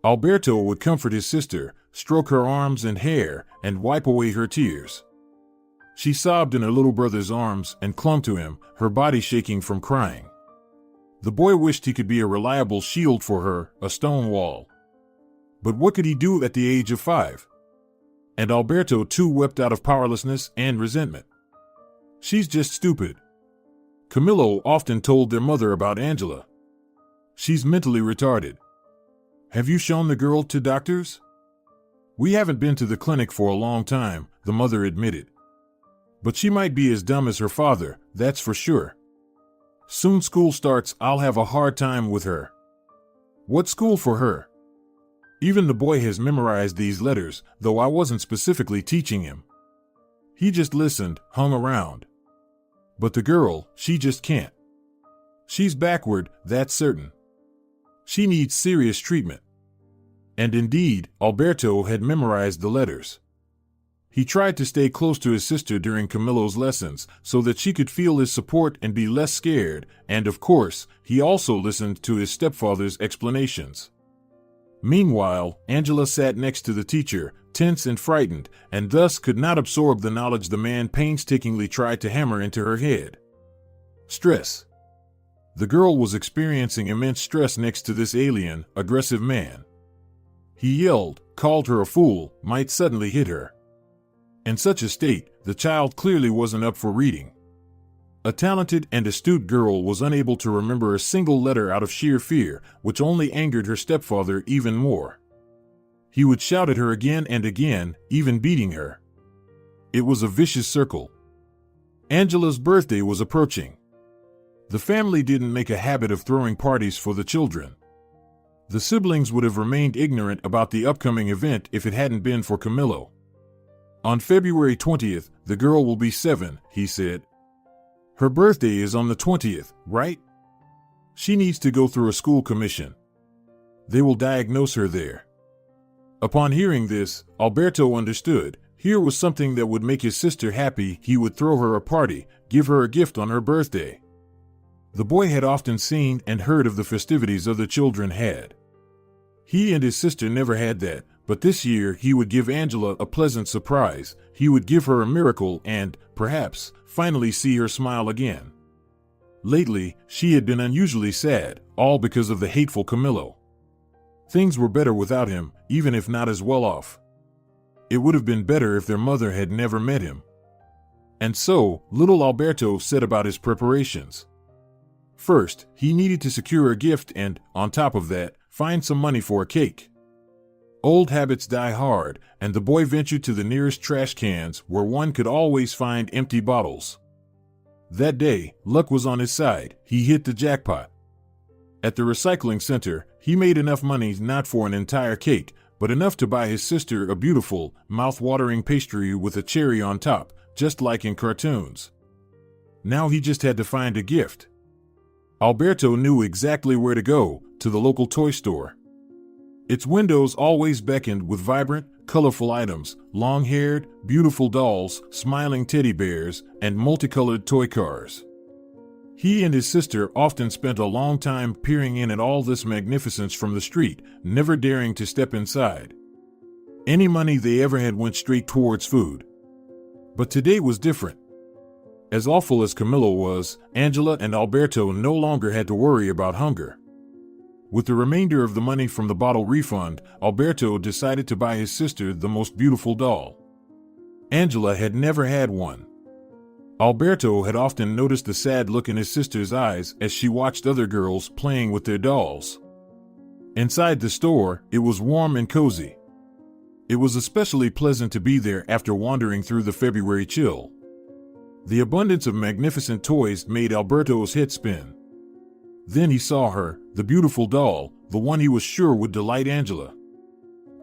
Alberto would comfort his sister, stroke her arms and hair, and wipe away her tears. She sobbed in her little brother's arms and clung to him, her body shaking from crying. The boy wished he could be a reliable shield for her, a stone wall. But what could he do at the age of 5? And Alberto too wept out of powerlessness and resentment. She's just stupid. Camillo often told their mother about Angela. She's mentally retarded. Have you shown the girl to doctors? We haven't been to the clinic for a long time, the mother admitted. But she might be as dumb as her father, that's for sure. Soon school starts, I'll have a hard time with her. What school for her? Even the boy has memorized these letters, though I wasn't specifically teaching him. He just listened, hung around. But the girl, she just can't. She's backward, that's certain. She needs serious treatment. And indeed, Alberto had memorized the letters. He tried to stay close to his sister during Camillo's lessons so that she could feel his support and be less scared, and of course, he also listened to his stepfather's explanations. Meanwhile, Angela sat next to the teacher, tense and frightened, and thus could not absorb the knowledge the man painstakingly tried to hammer into her head. Stress. The girl was experiencing immense stress next to this alien, aggressive man. He yelled, called her a fool, might suddenly hit her. In such a state, the child clearly wasn't up for reading. A talented and astute girl was unable to remember a single letter out of sheer fear, which only angered her stepfather even more. He would shout at her again and again, even beating her. It was a vicious circle. Angela's birthday was approaching. The family didn't make a habit of throwing parties for the children. The siblings would have remained ignorant about the upcoming event if it hadn't been for Camillo. On February 20th, the girl will be 7, he said. Her birthday is on the 20th, right? She needs to go through a school commission. They will diagnose her there. Upon hearing this, Alberto understood. Here was something that would make his sister happy. He would throw her a party, give her a gift on her birthday. The boy had often seen and heard of the festivities other children had. He and his sister never had that, but this year he would give Angela a pleasant surprise. He would give her a miracle and, perhaps, finally see her smile again. Lately, she had been unusually sad, all because of the hateful Camillo. Things were better without him, even if not as well off. It would have been better if their mother had never met him. And so, little Alberto set about his preparations. First, he needed to secure a gift and, on top of that, find some money for a cake. Old habits die hard, and the boy ventured to the nearest trash cans where one could always find empty bottles. That day, luck was on his side. He hit the jackpot. At the recycling center, he made enough money not for an entire cake, but enough to buy his sister a beautiful, mouth-watering pastry with a cherry on top, just like in cartoons. Now he just had to find a gift. Alberto knew exactly where to go, to the local toy store. Its windows always beckoned with vibrant, colorful items, long-haired, beautiful dolls, smiling teddy bears, and multicolored toy cars. He and his sister often spent a long time peering in at all this magnificence from the street, never daring to step inside. Any money they ever had went straight towards food. But today was different. As awful as Camillo was, Angela and Alberto no longer had to worry about hunger. With the remainder of the money from the bottle refund, Alberto decided to buy his sister the most beautiful doll. Angela had never had one. Alberto had often noticed the sad look in his sister's eyes as she watched other girls playing with their dolls. Inside the store, it was warm and cozy. It was especially pleasant to be there after wandering through the February chill. The abundance of magnificent toys made Alberto's head spin. Then he saw her, the beautiful doll, the one he was sure would delight Angela.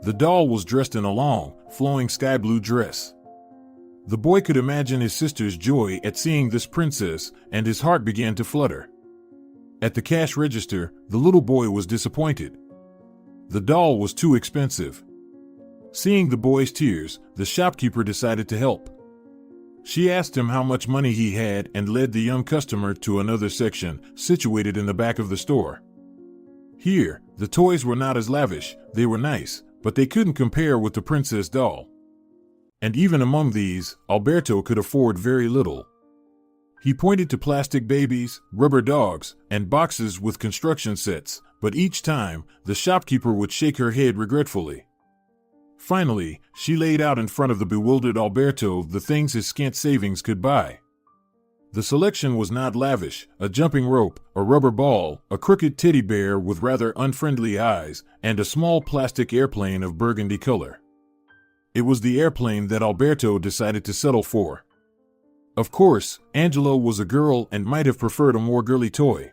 The doll was dressed in a long, flowing sky blue dress. The boy could imagine his sister's joy at seeing this princess, and his heart began to flutter. At the cash register, the little boy was disappointed. The doll was too expensive. Seeing the boy's tears, the shopkeeper decided to help. She asked him how much money he had and led the young customer to another section, situated in the back of the store. Here, the toys were not as lavish, they were nice, but they couldn't compare with the princess doll. And even among these, Alberto could afford very little. He pointed to plastic babies, rubber dogs, and boxes with construction sets, but each time, the shopkeeper would shake her head regretfully. Finally, she laid out in front of the bewildered Alberto the things his scant savings could buy. The selection was not lavish: a jumping rope, a rubber ball, a crooked teddy bear with rather unfriendly eyes, and a small plastic airplane of burgundy color. It was the airplane that Alberto decided to settle for. Of course, Angela was a girl and might have preferred a more girly toy.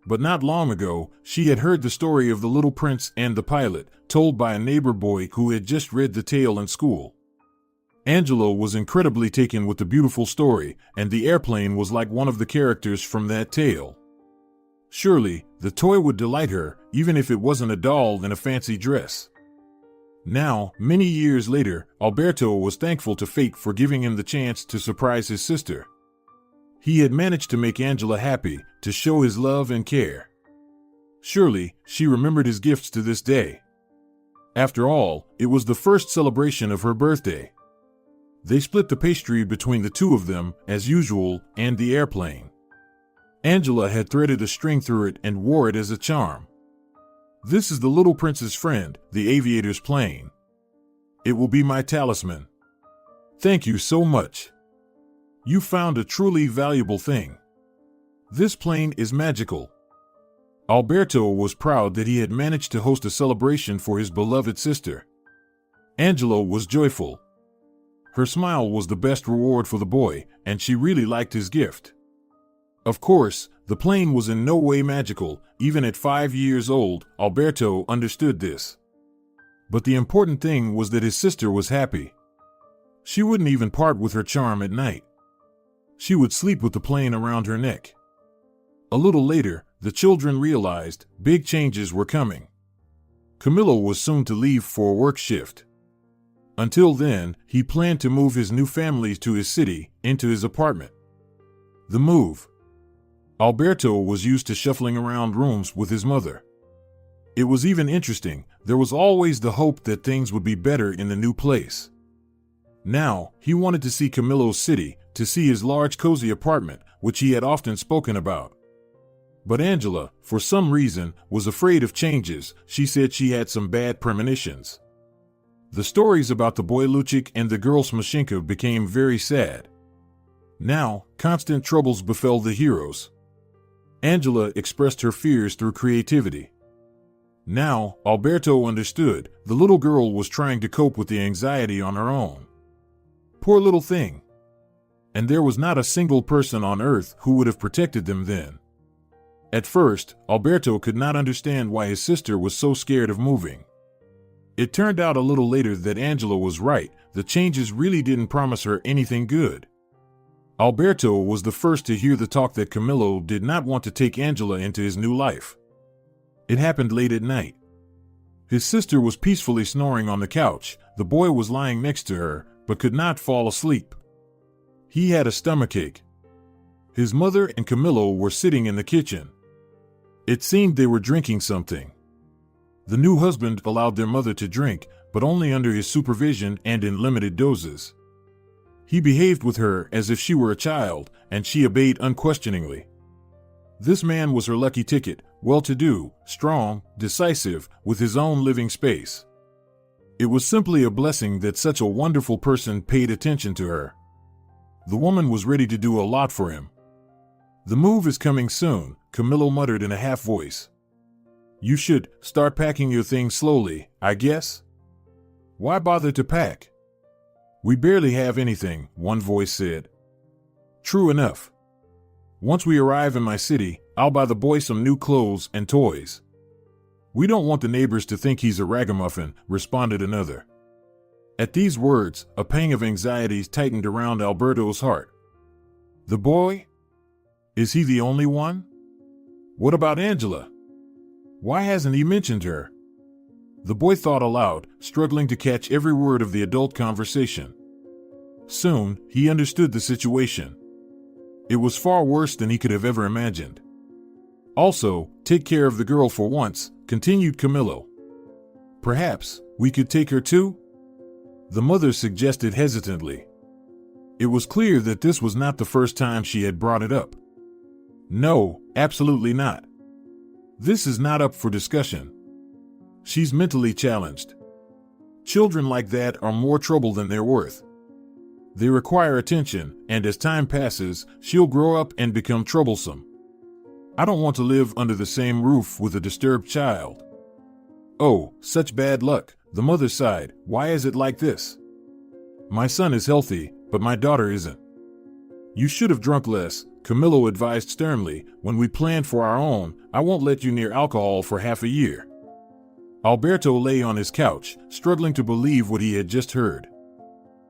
But not long ago, she had heard the story of the little prince and the pilot, told by a neighbor boy who had just read the tale in school. Angela was incredibly taken with the beautiful story, and the airplane was like one of the characters from that tale. Surely, the toy would delight her, even if it wasn't a doll in a fancy dress. Now, many years later, Alberto was thankful to fate for giving him the chance to surprise his sister. He had managed to make Angela happy, to show his love and care. Surely, she remembered his gifts to this day. After all, it was the first celebration of her birthday. They split the pastry between the two of them, as usual, and the airplane. Angela had threaded a string through it and wore it as a charm. This is the little prince's friend, the aviator's plane. It will be my talisman. Thank you so much. You found a truly valuable thing. This plane is magical. Alberto was proud that he had managed to host a celebration for his beloved sister. Angela was joyful. Her smile was the best reward for the boy, and she really liked his gift. Of course, the plane was in no way magical. Even at 5 years old, Alberto understood this. But the important thing was that his sister was happy. She wouldn't even part with her charm at night. She would sleep with the plane around her neck. A little later, the children realized big changes were coming. Camillo was soon to leave for a work shift. Until then, he planned to move his new family to his city, into his apartment. The move. Alberto was used to shuffling around rooms with his mother. It was even interesting. There was always the hope that things would be better in the new place. Now, he wanted to see Camillo's city, to see his large cozy apartment, which he had often spoken about. But Angela, for some reason, was afraid of changes. She said she had some bad premonitions. The stories about the boy Luchik and the girl Smashinka became very sad. Now, constant troubles befell the heroes. Angela expressed her fears through creativity. Now, Alberto understood. The little girl was trying to cope with the anxiety on her own. Poor little thing. And there was not a single person on earth who would have protected them then. At first, Alberto could not understand why his sister was so scared of moving. It turned out a little later that Angela was right. The changes really didn't promise her anything good. Alberto was the first to hear the talk that Camillo did not want to take Angela into his new life. It happened late at night. His sister was peacefully snoring on the couch. The boy was lying next to her, but could not fall asleep. He had a stomachache. His mother and Camillo were sitting in the kitchen. It seemed they were drinking something. The new husband allowed their mother to drink, but only under his supervision and in limited doses. He behaved with her as if she were a child, and she obeyed unquestioningly. This man was her lucky ticket, well-to-do, strong, decisive, with his own living space. It was simply a blessing that such a wonderful person paid attention to her. The woman was ready to do a lot for him. "The move is coming soon," Camillo muttered in a half voice. "You should start packing your things slowly, I guess." "Why bother to pack? We barely have anything," one voice said. "True enough. Once we arrive in my city, I'll buy the boy some new clothes and toys." "We don't want the neighbors to think he's a ragamuffin," responded another. At these words, a pang of anxiety tightened around Alberto's heart. The boy? Is he the only one? What about Angela? Why hasn't he mentioned her? The boy thought aloud, struggling to catch every word of the adult conversation. Soon, he understood the situation. It was far worse than he could have ever imagined. Also, take care of the girl for once, continued Camillo. Perhaps we could take her too? The mother suggested hesitantly. It was clear that this was not the first time she had brought it up. No, absolutely not. This is not up for discussion. She's mentally challenged. Children like that are more trouble than they're worth. They require attention, and as time passes, she'll grow up and become troublesome. I don't want to live under the same roof with a disturbed child. Oh, such bad luck, the mother sighed. Why is it like this? My son is healthy, but my daughter isn't. You should have drunk less, Camillo advised sternly. When we planned for our own, I won't let you near alcohol for half a year. Alberto lay on his couch, struggling to believe what he had just heard.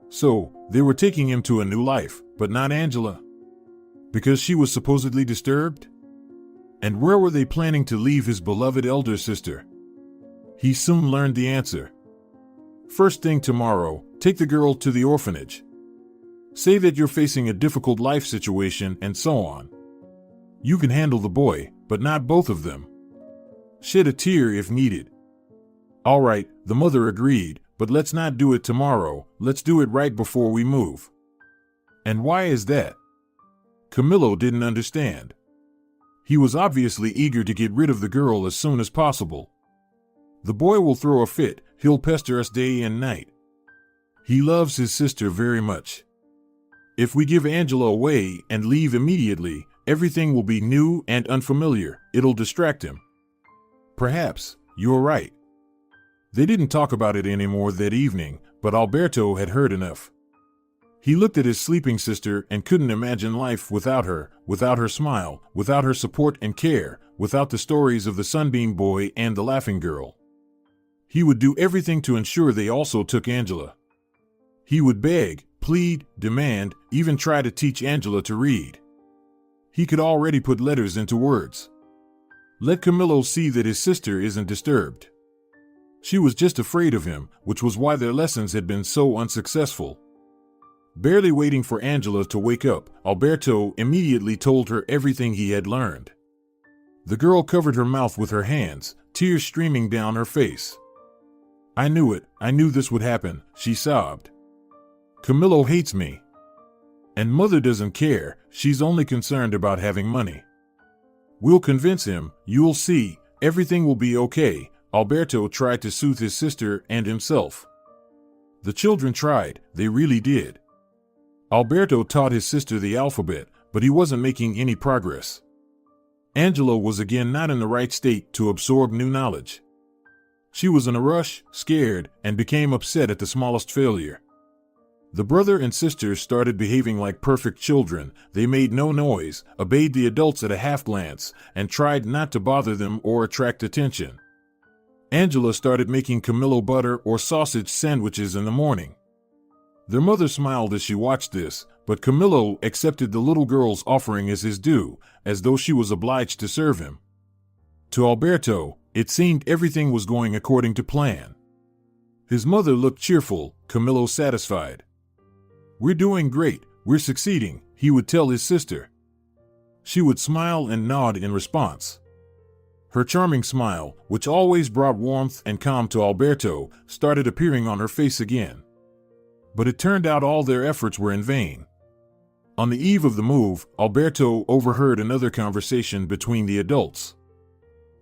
So, they were taking him to a new life, but not Angela? Because she was supposedly disturbed? And where were they planning to leave his beloved elder sister? He soon learned the answer. First thing tomorrow, take the girl to the orphanage. Say that you're facing a difficult life situation and so on. You can handle the boy, but not both of them. Shed a tear if needed. All right, the mother agreed, but let's not do it tomorrow, let's do it right before we move. And why is that? Camillo didn't understand. He was obviously eager to get rid of the girl as soon as possible. The boy will throw a fit, he'll pester us day and night. He loves his sister very much. If we give Angela away and leave immediately, everything will be new and unfamiliar, it'll distract him. Perhaps, you're right. They didn't talk about it anymore that evening, but Alberto had heard enough. He looked at his sleeping sister and couldn't imagine life without her smile, without her support and care, without the stories of the Sunbeam Boy and the Laughing Girl. He would do everything to ensure they also took Angela. He would beg, plead, demand, even try to teach Angela to read. He could already put letters into words. Let Camillo see that his sister isn't disturbed. She was just afraid of him, which was why their lessons had been so unsuccessful. Barely waiting for Angela to wake up, Alberto immediately told her everything he had learned. The girl covered her mouth with her hands, tears streaming down her face. I knew it, I knew this would happen, she sobbed. Camillo hates me. And mother doesn't care, she's only concerned about having money. We'll convince him, you'll see, everything will be okay. Alberto tried to soothe his sister and himself. The children tried, they really did. Alberto taught his sister the alphabet, but he wasn't making any progress. Angela was again not in the right state to absorb new knowledge. She was in a rush, scared, and became upset at the smallest failure. The brother and sisters started behaving like perfect children. They made no noise, obeyed the adults at a half glance, and tried not to bother them or attract attention. Angela started making Camillo butter or sausage sandwiches in the morning. Their mother smiled as she watched this, but Camillo accepted the little girl's offering as his due, as though she was obliged to serve him. To Alberto, it seemed everything was going according to plan. His mother looked cheerful, Camillo satisfied. We're doing great, we're succeeding, he would tell his sister. She would smile and nod in response. Her charming smile, which always brought warmth and calm to Alberto, started appearing on her face again. But it turned out all their efforts were in vain. On the eve of the move, Alberto overheard another conversation between the adults.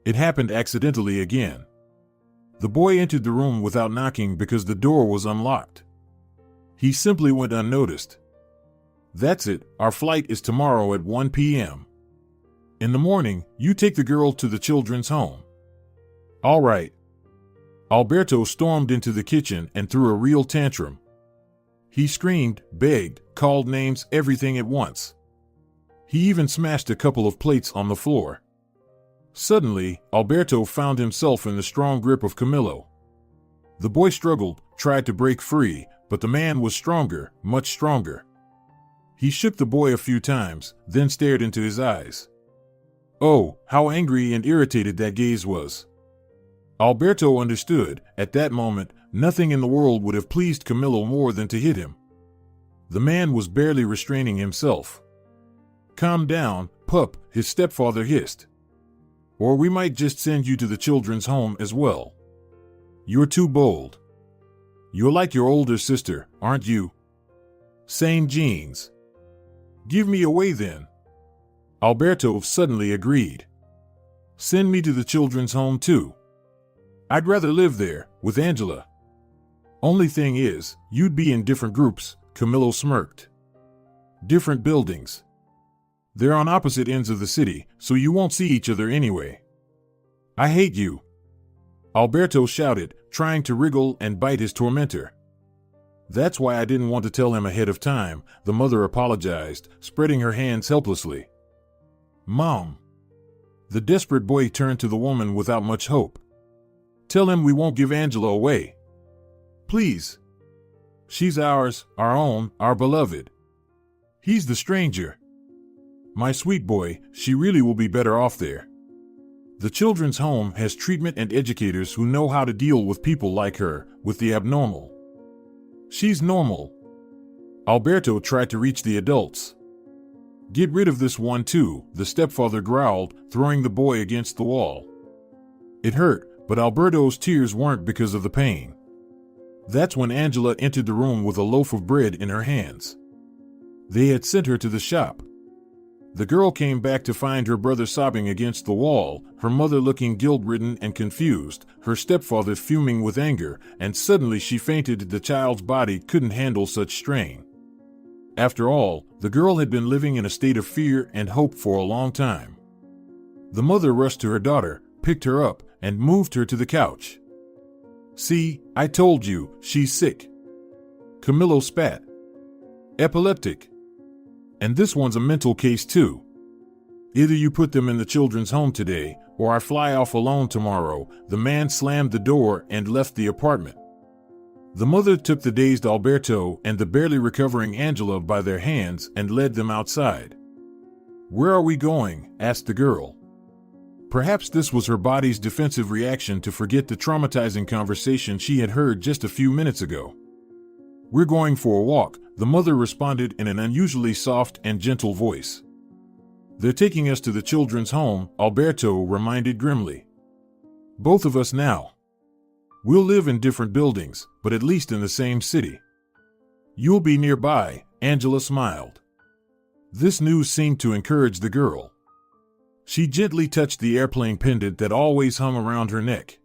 It happened accidentally again. The boy entered the room without knocking because the door was unlocked. He simply went unnoticed. That's it, our flight is tomorrow at 1 p.m. In the morning, you take the girl to the children's home. All right. Alberto stormed into the kitchen and threw a real tantrum. He screamed, begged, called names, everything at once. He even smashed a couple of plates on the floor. Suddenly, Alberto found himself in the strong grip of Camillo. The boy struggled, tried to break free, but the man was stronger, much stronger. He shook the boy a few times, then stared into his eyes. Oh, how angry and irritated that gaze was. Alberto understood, at that moment, nothing in the world would have pleased Camillo more than to hit him. The man was barely restraining himself. Calm down, pup, his stepfather hissed. Or we might just send you to the children's home as well. You're too bold. You're like your older sister, aren't you? Same genes. Give me away then. Alberto suddenly agreed. Send me to the children's home too. I'd rather live there, with Angela. Only thing is, you'd be in different groups, Camillo smirked. Different buildings. They're on opposite ends of the city, so you won't see each other anyway. I hate you. Alberto shouted, trying to wriggle and bite his tormentor. That's why I didn't want to tell him ahead of time, the mother apologized, spreading her hands helplessly. Mom. The desperate boy turned to the woman without much hope. Tell him we won't give Angela away. Please. She's ours, our own, our beloved. He's the stranger. My sweet boy, she really will be better off there. The children's home has treatment and educators who know how to deal with people like her, with the abnormal. She's normal. Alberto tried to reach the adults. Get rid of this one too, the stepfather growled, throwing the boy against the wall. It hurt, but Alberto's tears weren't because of the pain. That's when Angela entered the room with a loaf of bread in her hands. They had sent her to the shop. The girl came back to find her brother sobbing against the wall, her mother looking guilt-ridden and confused, her stepfather fuming with anger, and suddenly she fainted. The child's body couldn't handle such strain. After all, the girl had been living in a state of fear and hope for a long time. The mother rushed to her daughter, picked her up, and moved her to the couch. See, I told you, she's sick. Camillo spat. Epileptic. And this one's a mental case too. Either you put them in the children's home today, or I fly off alone tomorrow. The man slammed the door and left the apartment. The mother took the dazed Alberto and the barely recovering Angela by their hands and led them outside. Where are we going? Asked the girl. Perhaps this was her body's defensive reaction to forget the traumatizing conversation she had heard just a few minutes ago. We're going for a walk, the mother responded in an unusually soft and gentle voice. They're taking us to the children's home, Alberto reminded grimly. Both of us now. We'll live in different buildings, but at least in the same city. You'll be nearby, Angela smiled. This news seemed to encourage the girl. She gently touched the airplane pendant that always hung around her neck.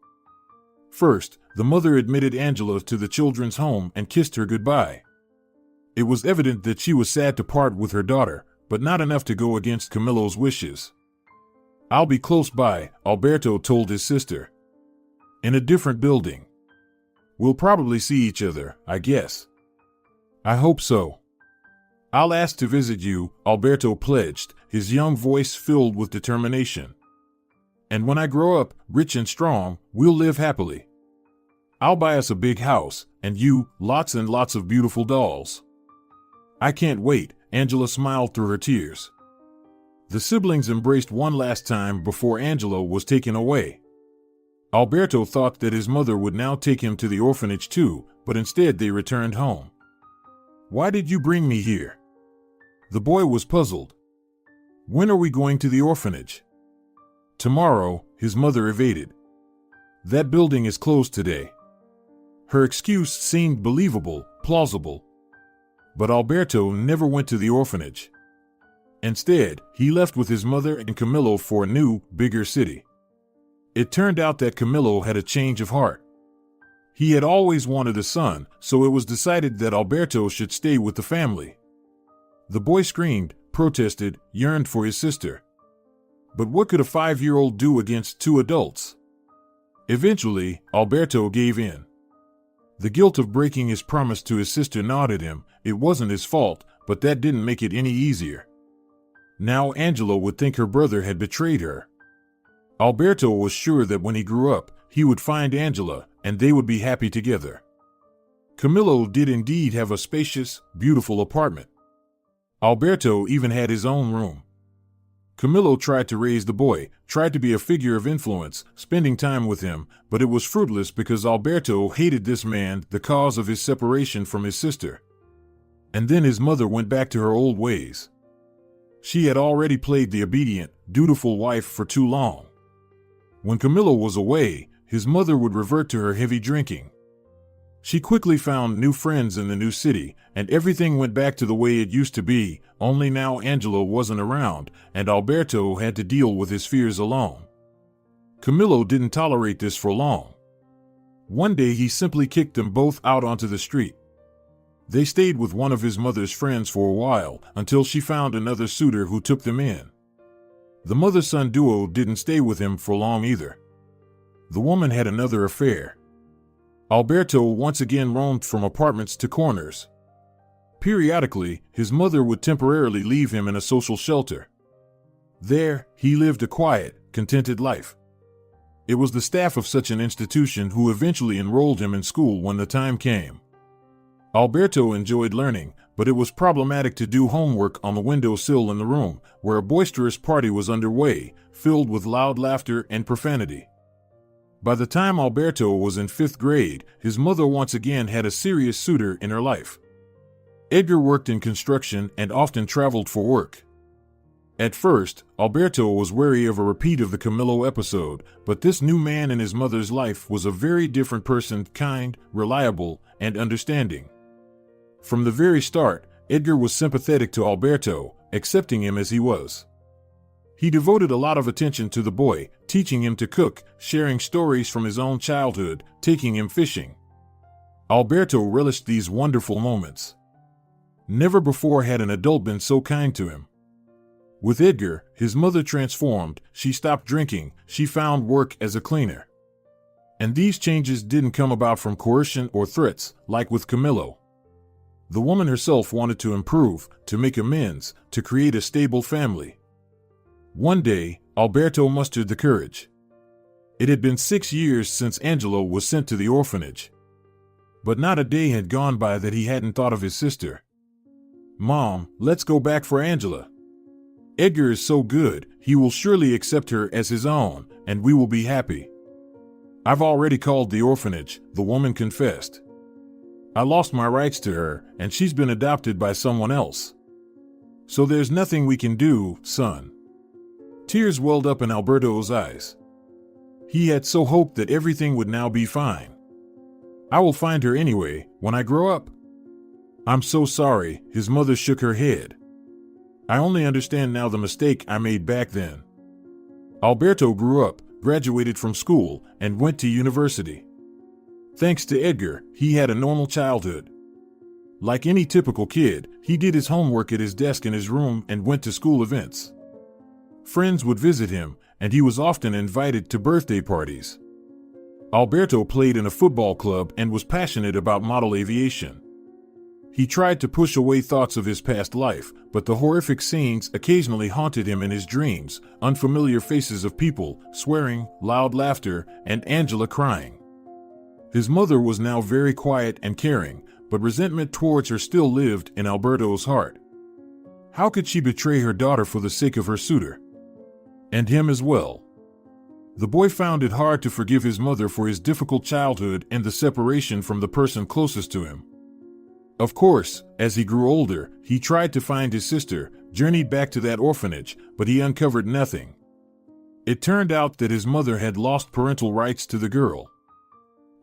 First, the mother admitted Angela to the children's home and kissed her goodbye. It was evident that she was sad to part with her daughter, but not enough to go against Camillo's wishes. I'll be close by, Alberto told his sister. In a different building. We'll probably see each other, I guess. I hope so. I'll ask to visit you, Alberto pledged, his young voice filled with determination. And when I grow up, rich and strong, we'll live happily. I'll buy us a big house, and you, lots and lots of beautiful dolls. I can't wait, Angela smiled through her tears. The siblings embraced one last time before Angela was taken away. Alberto thought that his mother would now take him to the orphanage too, but instead they returned home. Why did you bring me here? The boy was puzzled. When are we going to the orphanage? Tomorrow, his mother evaded. That building is closed today. Her excuse seemed believable, plausible. But Alberto never went to the orphanage. Instead, he left with his mother and Camillo for a new, bigger city. It turned out that Camillo had a change of heart. He had always wanted a son, so it was decided that Alberto should stay with the family. The boy screamed, protested, yearned for his sister. But what could a 5-year-old do against 2 adults? Eventually, Alberto gave in. The guilt of breaking his promise to his sister gnawed at him. It wasn't his fault, but that didn't make it any easier. Now Angela would think her brother had betrayed her. Alberto was sure that when he grew up, he would find Angela and they would be happy together. Camillo did indeed have a spacious, beautiful apartment. Alberto even had his own room. Camillo tried to raise the boy, tried to be a figure of influence, spending time with him, but it was fruitless because Alberto hated this man, the cause of his separation from his sister. And then his mother went back to her old ways. She had already played the obedient, dutiful wife for too long. When Camillo was away, his mother would revert to her heavy drinking. She quickly found new friends in the new city, and everything went back to the way it used to be, only now Angela wasn't around, and Alberto had to deal with his fears alone. Camillo didn't tolerate this for long. One day he simply kicked them both out onto the street. They stayed with one of his mother's friends for a while, until she found another suitor who took them in. The mother-son duo didn't stay with him for long either. The woman had another affair. Alberto once again roamed from apartments to corners. Periodically, his mother would temporarily leave him in a social shelter. There, he lived a quiet, contented life. It was the staff of such an institution who eventually enrolled him in school when the time came. Alberto enjoyed learning, but it was problematic to do homework on the windowsill in the room, where a boisterous party was underway, filled with loud laughter and profanity. By the time Alberto was in 5th grade, his mother once again had a serious suitor in her life. Edgar worked in construction and often traveled for work. At first, Alberto was wary of a repeat of the Camillo episode, but this new man in his mother's life was a very different person, kind, reliable, and understanding. From the very start, Edgar was sympathetic to Alberto, accepting him as he was. He devoted a lot of attention to the boy, teaching him to cook, sharing stories from his own childhood, taking him fishing. Alberto relished these wonderful moments. Never before had an adult been so kind to him. With Edgar, his mother transformed, she stopped drinking, she found work as a cleaner. And these changes didn't come about from coercion or threats, like with Camillo. The woman herself wanted to improve, to make amends, to create a stable family. One day, Alberto mustered the courage. It had been 6 years since Angelo was sent to the orphanage. But not a day had gone by that he hadn't thought of his sister. "Mom, let's go back for Angela. Edgar is so good, he will surely accept her as his own, and we will be happy." "I've already called the orphanage," the woman confessed. "I lost my rights to her, and she's been adopted by someone else. So there's nothing we can do, son." Tears welled up in Alberto's eyes. He had so hoped that everything would now be fine. "I will find her anyway, when I grow up." "I'm so sorry," his mother shook her head. "I only understand now the mistake I made back then." Alberto grew up, graduated from school, and went to university. Thanks to Edgar, he had a normal childhood. Like any typical kid, he did his homework at his desk in his room and went to school events. Friends would visit him, and he was often invited to birthday parties. Alberto played in a football club and was passionate about model aviation. He tried to push away thoughts of his past life, but the horrific scenes occasionally haunted him in his dreams, unfamiliar faces of people, swearing, loud laughter, and Angela crying. His mother was now very quiet and caring, but resentment towards her still lived in Alberto's heart. How could she betray her daughter for the sake of her suitor? And him as well. The boy found it hard to forgive his mother for his difficult childhood and the separation from the person closest to him. Of course, as he grew older, he tried to find his sister, journeyed back to that orphanage, but he uncovered nothing. It turned out that his mother had lost parental rights to the girl.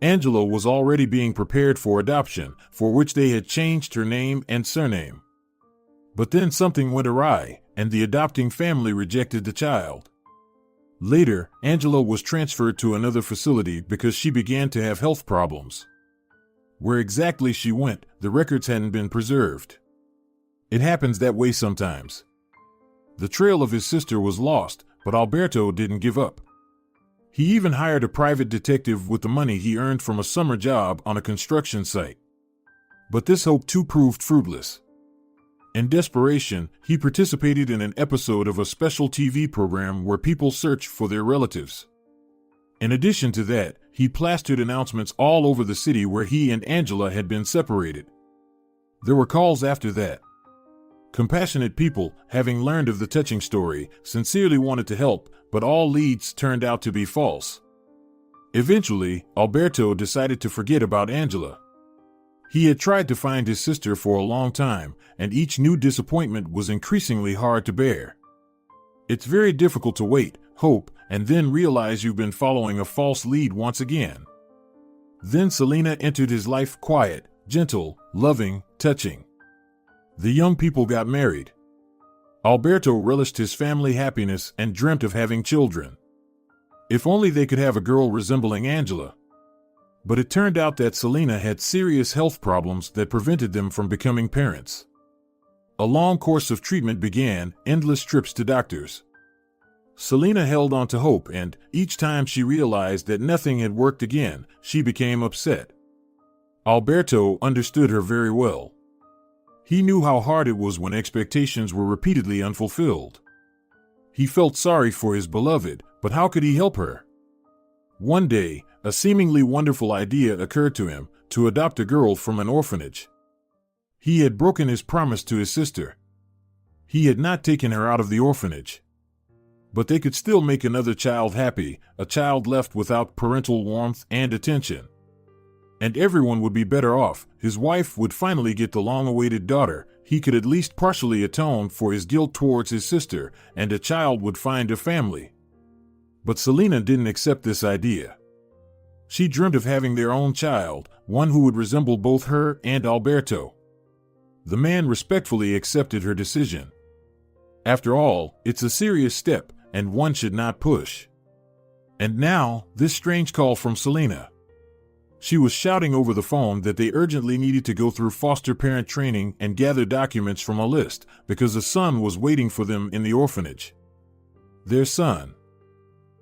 Angela was already being prepared for adoption, for which they had changed her name and surname. But then something went awry, and the adopting family rejected the child. Later, Angela was transferred to another facility because she began to have health problems. Where exactly she went, the records hadn't been preserved. It happens that way sometimes. The trail of his sister was lost, but Alberto didn't give up. He even hired a private detective with the money he earned from a summer job on a construction site. But this hope too proved fruitless. In desperation, he participated in an episode of a special TV program where people search for their relatives. In addition to that, he plastered announcements all over the city where he and Angela had been separated. There were calls after that. Compassionate people, having learned of the touching story, sincerely wanted to help, but all leads turned out to be false. Eventually, Alberto decided to forget about Angela. He had tried to find his sister for a long time, and each new disappointment was increasingly hard to bear. It's very difficult to wait, hope, and then realize you've been following a false lead once again. Then Celina entered his life, quiet, gentle, loving, touching. The young people got married. Alberto relished his family happiness and dreamt of having children. If only they could have a girl resembling Angela. But it turned out that Celina had serious health problems that prevented them from becoming parents. A long course of treatment began, endless trips to doctors. Celina held on to hope, and each time she realized that nothing had worked again, she became upset. Alberto understood her very well. He knew how hard it was when expectations were repeatedly unfulfilled. He felt sorry for his beloved, but how could he help her? One day, a seemingly wonderful idea occurred to him, to adopt a girl from an orphanage. He had broken his promise to his sister. He had not taken her out of the orphanage. But they could still make another child happy, a child left without parental warmth and attention. And everyone would be better off. His wife would finally get the long-awaited daughter, he could at least partially atone for his guilt towards his sister, and a child would find a family. But Celina didn't accept this idea. She dreamt of having their own child, one who would resemble both her and Alberto. The man respectfully accepted her decision. After all, it's a serious step, and one should not push. And now, this strange call from Celina. She was shouting over the phone that they urgently needed to go through foster parent training and gather documents from a list, because a son was waiting for them in the orphanage. Their son.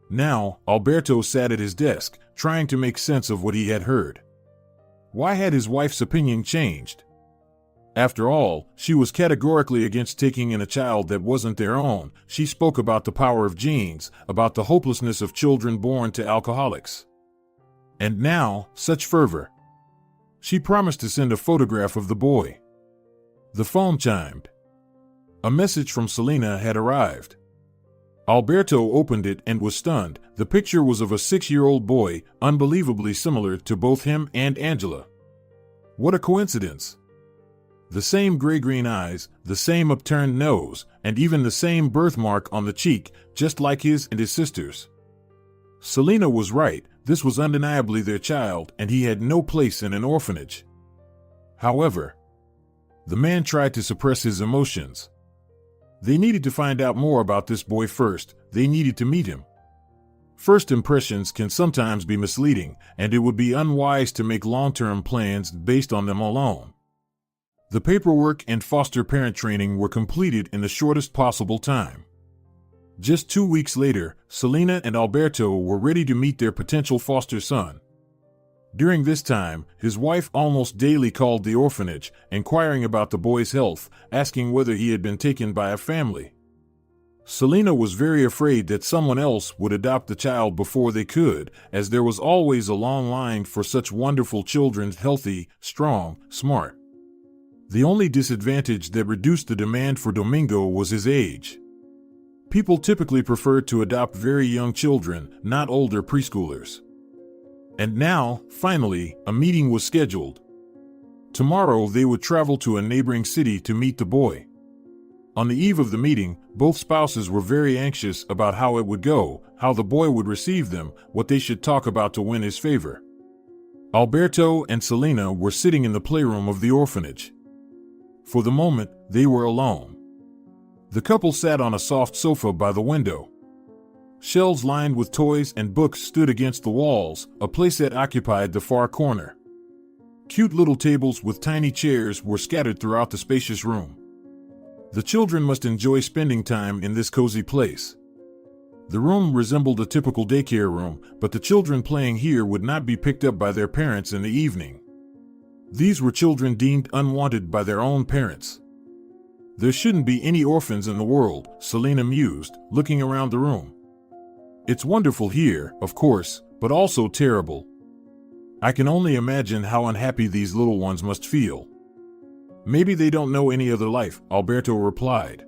Now, Alberto sat at his desk, trying to make sense of what he had heard. Why had his wife's opinion changed? After all, she was categorically against taking in a child that wasn't their own. She spoke about the power of genes, about the hopelessness of children born to alcoholics. And now, such fervor. She promised to send a photograph of the boy. The phone chimed. A message from Celina had arrived. Alberto opened it and was stunned. The picture was of a 6-year-old boy, unbelievably similar to both him and Angela. What a coincidence! The same gray-green eyes, the same upturned nose, and even the same birthmark on the cheek, just like his and his sister's. Celina was right, this was undeniably their child, and he had no place in an orphanage. However, the man tried to suppress his emotions. They needed to find out more about this boy first. They needed to meet him. First impressions can sometimes be misleading, and it would be unwise to make long-term plans based on them alone. The paperwork and foster parent training were completed in the shortest possible time. Just 2 weeks later, Celina and Alberto were ready to meet their potential foster son. During this time, his wife almost daily called the orphanage, inquiring about the boy's health, asking whether he had been taken by a family. Celina was very afraid that someone else would adopt the child before they could, as there was always a long line for such wonderful children, healthy, strong, smart. The only disadvantage that reduced the demand for Domingo was his age. People typically preferred to adopt very young children, not older preschoolers. And now, finally, a meeting was scheduled. Tomorrow they would travel to a neighboring city to meet the boy. On the eve of the meeting, both spouses were very anxious about how it would go, how the boy would receive them, what they should talk about to win his favor. Alberto and Celina were sitting in the playroom of the orphanage. For the moment, they were alone. The couple sat on a soft sofa by the window. Shelves lined with toys and books stood against the walls, a place that occupied the far corner. Cute little tables with tiny chairs were scattered throughout the spacious room. The children must enjoy spending time in this cozy place. The room resembled a typical daycare room, but the children playing here would not be picked up by their parents in the evening. These were children deemed unwanted by their own parents. There shouldn't be any orphans in the world, Celina mused, looking around the room. It's wonderful here, of course, but also terrible. I can only imagine how unhappy these little ones must feel. Maybe they don't know any other life, Alberto replied.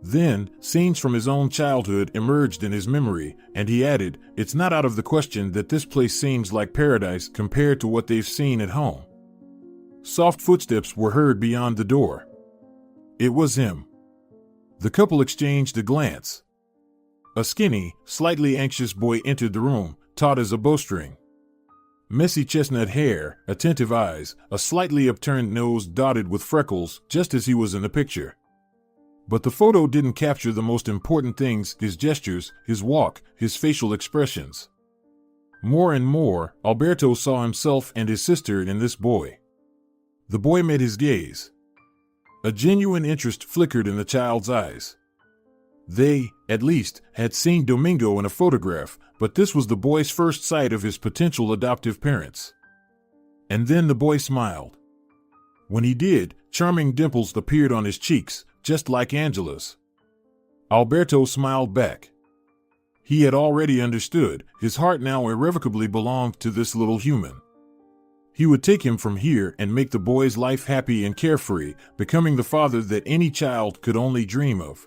Then, scenes from his own childhood emerged in his memory, and he added, it's not out of the question that this place seems like paradise compared to what they've seen at home. Soft footsteps were heard beyond the door. It was him. The couple exchanged a glance. A skinny, slightly anxious boy entered the room, taut as a bowstring. Messy chestnut hair, attentive eyes, a slightly upturned nose dotted with freckles, just as he was in the picture. But the photo didn't capture the most important things: his gestures, his walk, his facial expressions. More and more, Alberto saw himself and his sister in this boy. The boy met his gaze. A genuine interest flickered in the child's eyes. They, at least, had seen Domingo in a photograph, but this was the boy's first sight of his potential adoptive parents. And then the boy smiled. When he did, charming dimples appeared on his cheeks, just like Angela's. Alberto smiled back. He had already understood. His heart now irrevocably belonged to this little human. He would take him from here and make the boy's life happy and carefree, becoming the father that any child could only dream of.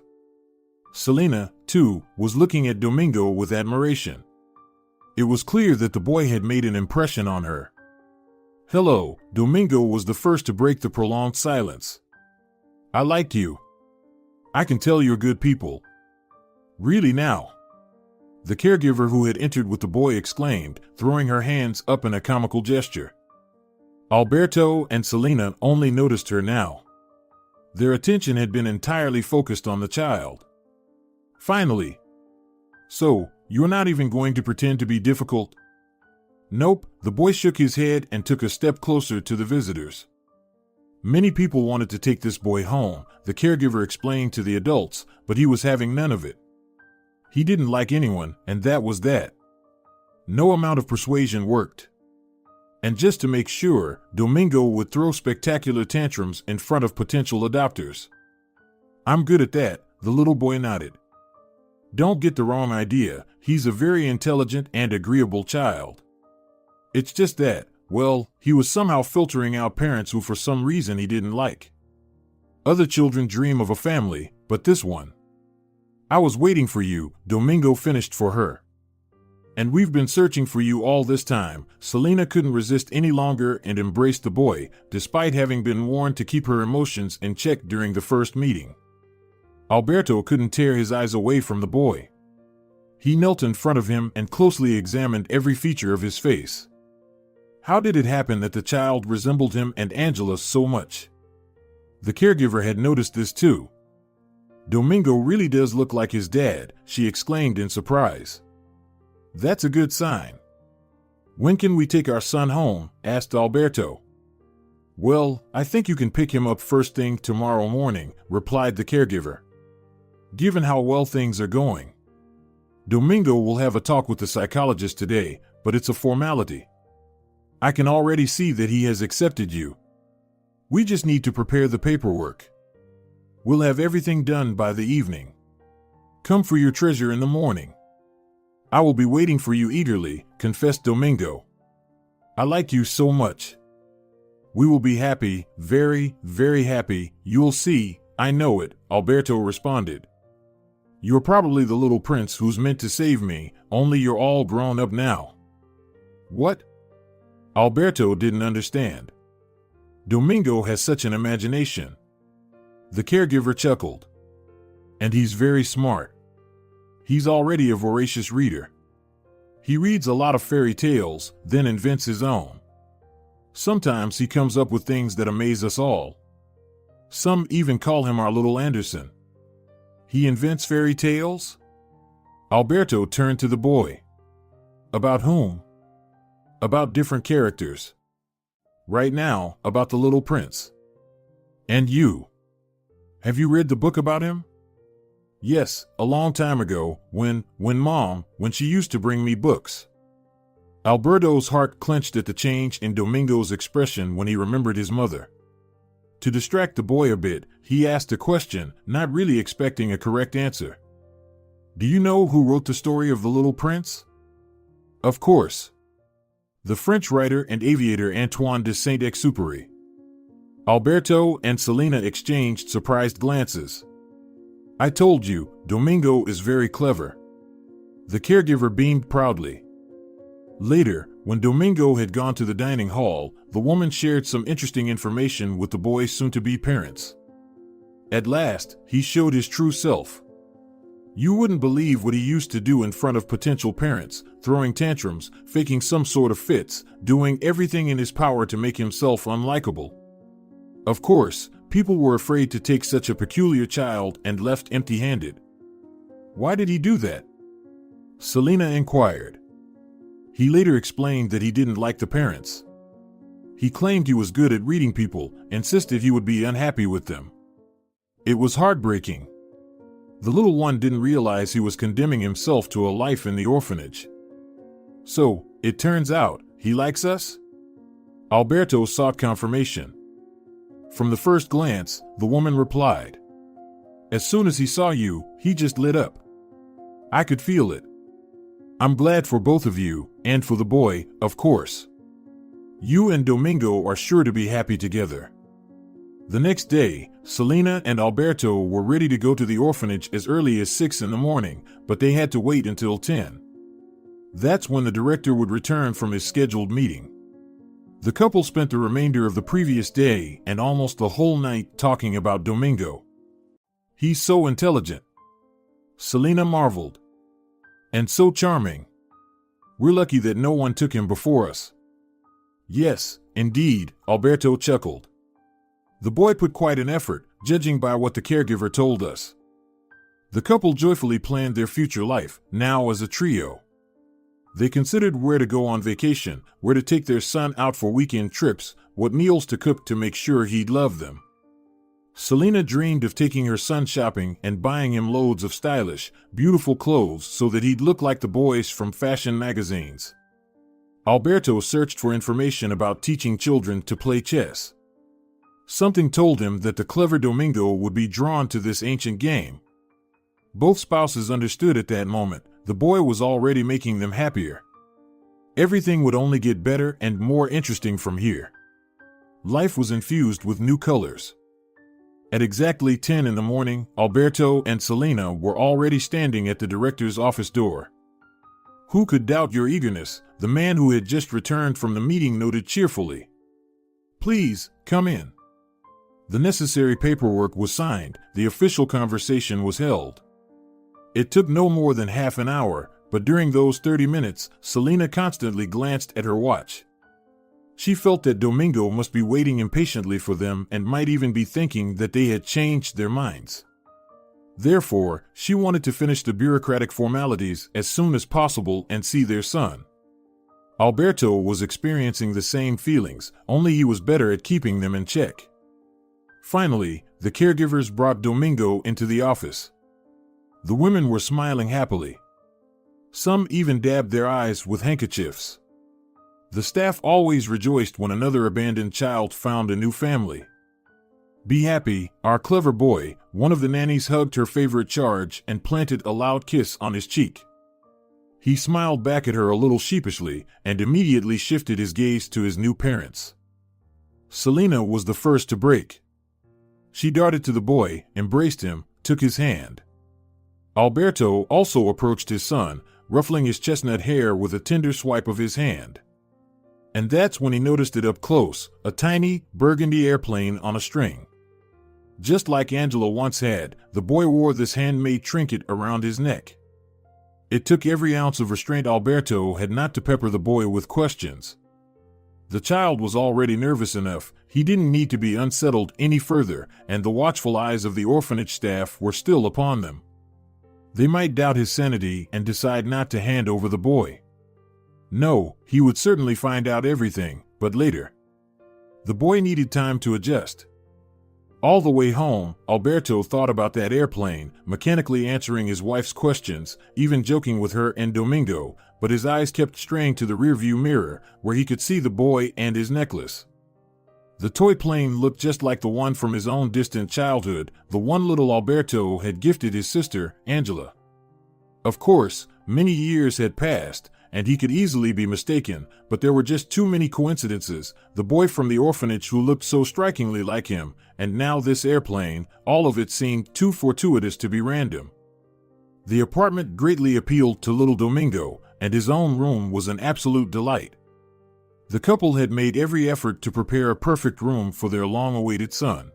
Celina, too, was looking at Domingo with admiration. It was clear that the boy had made an impression on her. Hello, Domingo was the first to break the prolonged silence. I liked you. I can tell you're good people. Really now? The caregiver who had entered with the boy exclaimed, throwing her hands up in a comical gesture. Alberto and Celina only noticed her now. Their attention had been entirely focused on the child. Finally. So, you're not even going to pretend to be difficult? Nope, the boy shook his head and took a step closer to the visitors. Many people wanted to take this boy home, the caregiver explained to the adults, but he was having none of it. He didn't like anyone, and that was that. No amount of persuasion worked. And just to make sure, Domingo would throw spectacular tantrums in front of potential adopters. I'm good at that, the little boy nodded. Don't get the wrong idea, he's a very intelligent and agreeable child. It's just that, well, he was somehow filtering out parents who for some reason he didn't like. Other children dream of a family, but this one. I was waiting for you, Domingo finished for her. And we've been searching for you all this time. Celina couldn't resist any longer and embraced the boy, despite having been warned to keep her emotions in check during the first meeting. Alberto couldn't tear his eyes away from the boy. He knelt in front of him and closely examined every feature of his face. How did it happen that the child resembled him and Angela so much? The caregiver had noticed this too. Domingo really does look like his dad, she exclaimed in surprise. That's a good sign. When can we take our son home? Asked Alberto. Well, I think you can pick him up first thing tomorrow morning, replied the caregiver. Given how well things are going. Domingo will have a talk with the psychologist today, but it's a formality. I can already see that he has accepted you. We just need to prepare the paperwork. We'll have everything done by the evening. Come for your treasure in the morning. I will be waiting for you eagerly, confessed Domingo. I like you so much. We will be happy, very, very happy, you'll see, I know it, Alberto responded. You're probably the little prince who's meant to save me, only you're all grown up now. What? Alberto didn't understand. Domingo has such an imagination. The caregiver chuckled. And he's very smart. He's already a voracious reader. He reads a lot of fairy tales, then invents his own. Sometimes he comes up with things that amaze us all. Some even call him our little Anderson. He invents fairy tales? Alberto turned to the boy. About whom? About different characters. Right now, about the little prince. And you. Have you read the book about him? Yes, a long time ago, when she used to bring me books. Alberto's heart clenched at the change in Domingo's expression when he remembered his mother. To distract the boy a bit, he asked a question, not really expecting a correct answer. Do you know who wrote the story of The Little Prince? Of course. The French writer and aviator Antoine de Saint-Exupéry. Alberto and Celina exchanged surprised glances. I told you, Domingo is very clever. The caregiver beamed proudly. Later, when Domingo had gone to the dining hall, the woman shared some interesting information with the boy's soon-to-be parents. At last, he showed his true self. You wouldn't believe what he used to do in front of potential parents, throwing tantrums, faking some sort of fits, doing everything in his power to make himself unlikable. Of course, people were afraid to take such a peculiar child and left empty-handed. Why did he do that? Celina inquired. He later explained that he didn't like the parents. He claimed he was good at reading people, insisted he would be unhappy with them. It was heartbreaking. The little one didn't realize he was condemning himself to a life in the orphanage. So, it turns out, he likes us? Alberto sought confirmation. From the first glance, the woman replied. As soon as he saw you, he just lit up. I could feel it. I'm glad for both of you, and for the boy, of course. You and Domingo are sure to be happy together. The next day, Celina and Alberto were ready to go to the orphanage as early as 6 in the morning, but they had to wait until 10. That's when the director would return from his scheduled meeting. The couple spent the remainder of the previous day and almost the whole night talking about Domingo. He's so intelligent. Celina marveled. And so charming. We're lucky that no one took him before us. Yes, indeed, Alberto chuckled. The boy put quite an effort, judging by what the caregiver told us. The couple joyfully planned their future life, now as a trio. They considered where to go on vacation, where to take their son out for weekend trips, what meals to cook to make sure he'd love them. Celina dreamed of taking her son shopping and buying him loads of stylish, beautiful clothes so that he'd look like the boys from fashion magazines. Alberto searched for information about teaching children to play chess. Something told him that the clever Domingo would be drawn to this ancient game. Both spouses understood at that moment, the boy was already making them happier. Everything would only get better and more interesting from here. Life was infused with new colors. At exactly 10 in the morning, Alberto and Celina were already standing at the director's office door. Who could doubt your eagerness? The man who had just returned from the meeting noted cheerfully. Please, come in. The necessary paperwork was signed, the official conversation was held. It took no more than half an hour, but during those 30 minutes, Celina constantly glanced at her watch. She felt that Domingo must be waiting impatiently for them and might even be thinking that they had changed their minds. Therefore, she wanted to finish the bureaucratic formalities as soon as possible and see their son. Alberto was experiencing the same feelings, only he was better at keeping them in check. Finally, the caregivers brought Domingo into the office. The women were smiling happily. Some even dabbed their eyes with handkerchiefs. The staff always rejoiced when another abandoned child found a new family. Be happy, our clever boy, one of the nannies hugged her favorite charge and planted a loud kiss on his cheek. He smiled back at her a little sheepishly and immediately shifted his gaze to his new parents. Celina was the first to break. She darted to the boy, embraced him, took his hand. Alberto also approached his son, ruffling his chestnut hair with a tender swipe of his hand. And that's when he noticed it up close, a tiny, burgundy airplane on a string. Just like Angela once had, the boy wore this handmade trinket around his neck. It took every ounce of restraint Alberto had not to pepper the boy with questions. The child was already nervous enough, he didn't need to be unsettled any further, and the watchful eyes of the orphanage staff were still upon them. They might doubt his sanity and decide not to hand over the boy. No, he would certainly find out everything, but later. The boy needed time to adjust. All the way home, Alberto thought about that airplane, mechanically answering his wife's questions, even joking with her and Domingo, but his eyes kept straying to the rearview mirror, where he could see the boy and his necklace. The toy plane looked just like the one from his own distant childhood, the one little Alberto had gifted his sister, Angela. Of course, many years had passed, and he could easily be mistaken, but there were just too many coincidences. The boy from the orphanage who looked so strikingly like him, and now this airplane, all of it seemed too fortuitous to be random. The apartment greatly appealed to little Domingo, and his own room was an absolute delight. The couple had made every effort to prepare a perfect room for their long-awaited son.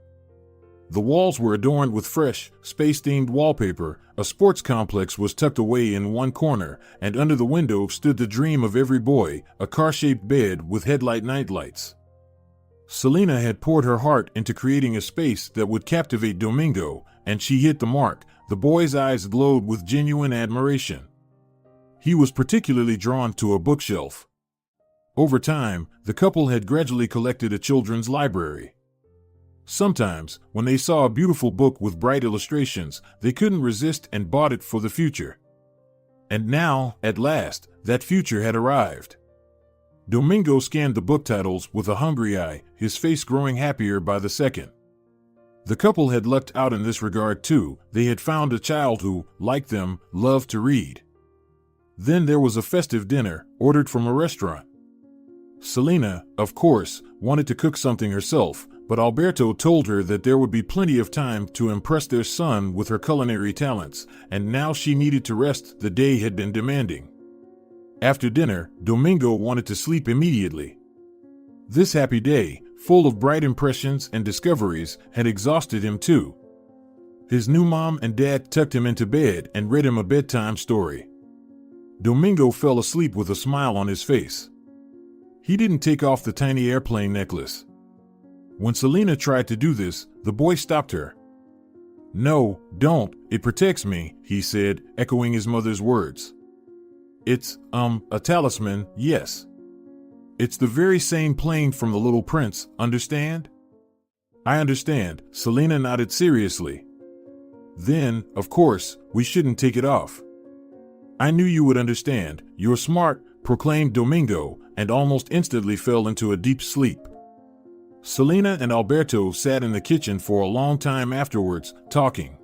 The walls were adorned with fresh, space-themed wallpaper, a sports complex was tucked away in one corner, and under the window stood the dream of every boy, a car-shaped bed with headlight nightlights. Celina had poured her heart into creating a space that would captivate Domingo, and she hit the mark. The boy's eyes glowed with genuine admiration. He was particularly drawn to a bookshelf. Over time, the couple had gradually collected a children's library. Sometimes, when they saw a beautiful book with bright illustrations, they couldn't resist and bought it for the future. And now, at last, that future had arrived. Domingo scanned the book titles with a hungry eye, his face growing happier by the second. The couple had lucked out in this regard too. They had found a child who, like them, loved to read. Then there was a festive dinner, ordered from a restaurant. Celina, of course, wanted to cook something herself, but Alberto told her that there would be plenty of time to impress their son with her culinary talents, and now she needed to rest. The day had been demanding. After dinner, Domingo wanted to sleep immediately. This happy day, full of bright impressions and discoveries, had exhausted him too. His new mom and dad tucked him into bed and read him a bedtime story. Domingo fell asleep with a smile on his face. He didn't take off the tiny airplane necklace. When Celina tried to do this, the boy stopped her. "No, don't, it protects me," he said, echoing his mother's words. "It's, a talisman, yes. It's the very same plane from the Little Prince, understand?" "I understand," Celina nodded seriously. "Then, of course, we shouldn't take it off." "I knew you would understand, you're smart," proclaimed Domingo, and almost instantly fell into a deep sleep. Celina and Alberto sat in the kitchen for a long time afterwards, talking.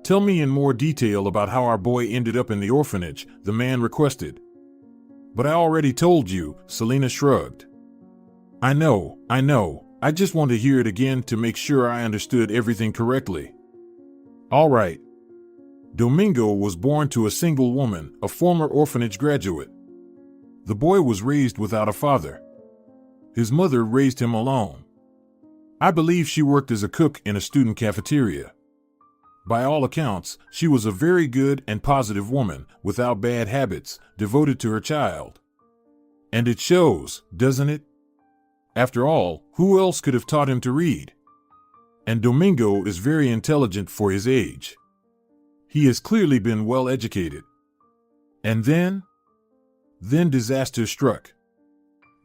"Tell me in more detail about how our boy ended up in the orphanage," the man requested. "But I already told you," Celina shrugged. I know, I just want to hear it again to make sure I understood everything correctly." "All right." Domingo was born to a single woman, a former orphanage graduate. The boy was raised without a father. His mother raised him alone. I believe she worked as a cook in a student cafeteria. By all accounts, she was a very good and positive woman, without bad habits, devoted to her child. And it shows, doesn't it? After all, who else could have taught him to read? And Domingo is very intelligent for his age. He has clearly been well educated. And then disaster struck.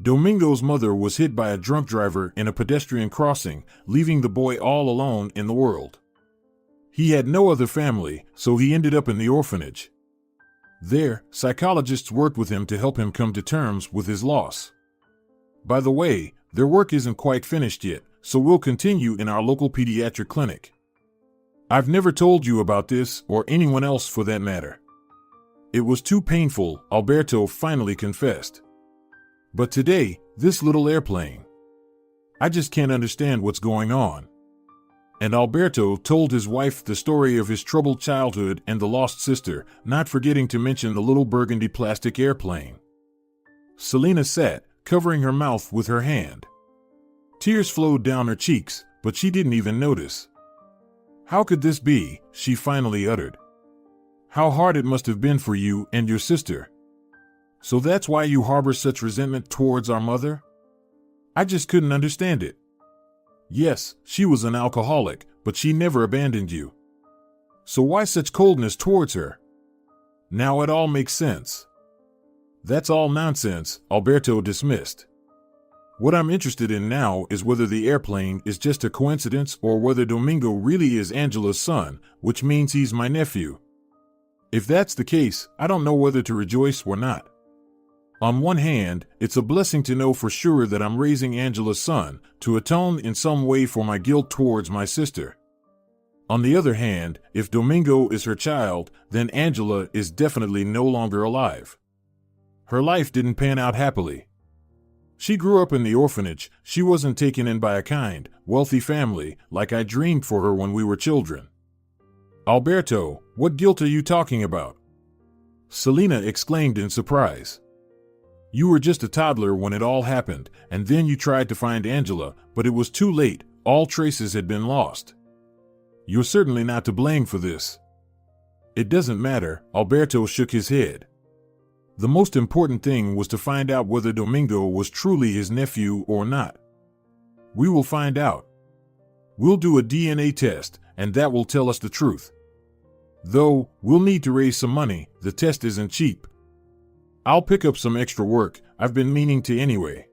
Domingo's mother was hit by a drunk driver in a pedestrian crossing, leaving the boy all alone in the world. He had no other family, so he ended up in the orphanage. There, psychologists worked with him to help him come to terms with his loss. By the way, their work isn't quite finished yet, so we'll continue in our local pediatric clinic. I've never told you about this, or anyone else for that matter. It was too painful, Alberto finally confessed. But today, this little airplane. I just can't understand what's going on. And Alberto told his wife the story of his troubled childhood and the lost sister, not forgetting to mention the little burgundy plastic airplane. Celina sat, covering her mouth with her hand. Tears flowed down her cheeks, but she didn't even notice. "How could this be?" she finally uttered. "How hard it must have been for you and your sister. So that's why you harbor such resentment towards our mother? I just couldn't understand it. Yes, she was an alcoholic, but she never abandoned you. So why such coldness towards her? Now it all makes sense." "That's all nonsense," Alberto dismissed. "What I'm interested in now is whether the airplane is just a coincidence or whether Domingo really is Angela's son, which means he's my nephew. If that's the case, I don't know whether to rejoice or not." On one hand, it's a blessing to know for sure that I'm raising Angela's son, to atone in some way for my guilt towards my sister. On the other hand, if Domingo is her child, then Angela is definitely no longer alive. Her life didn't pan out happily. She grew up in the orphanage. She wasn't taken in by a kind, wealthy family like I dreamed for her when we were children. Alberto, what guilt are you talking about? Celina exclaimed in surprise. You were just a toddler when it all happened, and then you tried to find Angela, but it was too late. All traces had been lost. You're certainly not to blame for this. It doesn't matter, Alberto shook his head. The most important thing was to find out whether Domingo was truly his nephew or not. We will find out. We'll do a DNA test, and that will tell us the truth. Though, we'll need to raise some money, the test isn't cheap. I'll pick up some extra work, I've been meaning to anyway.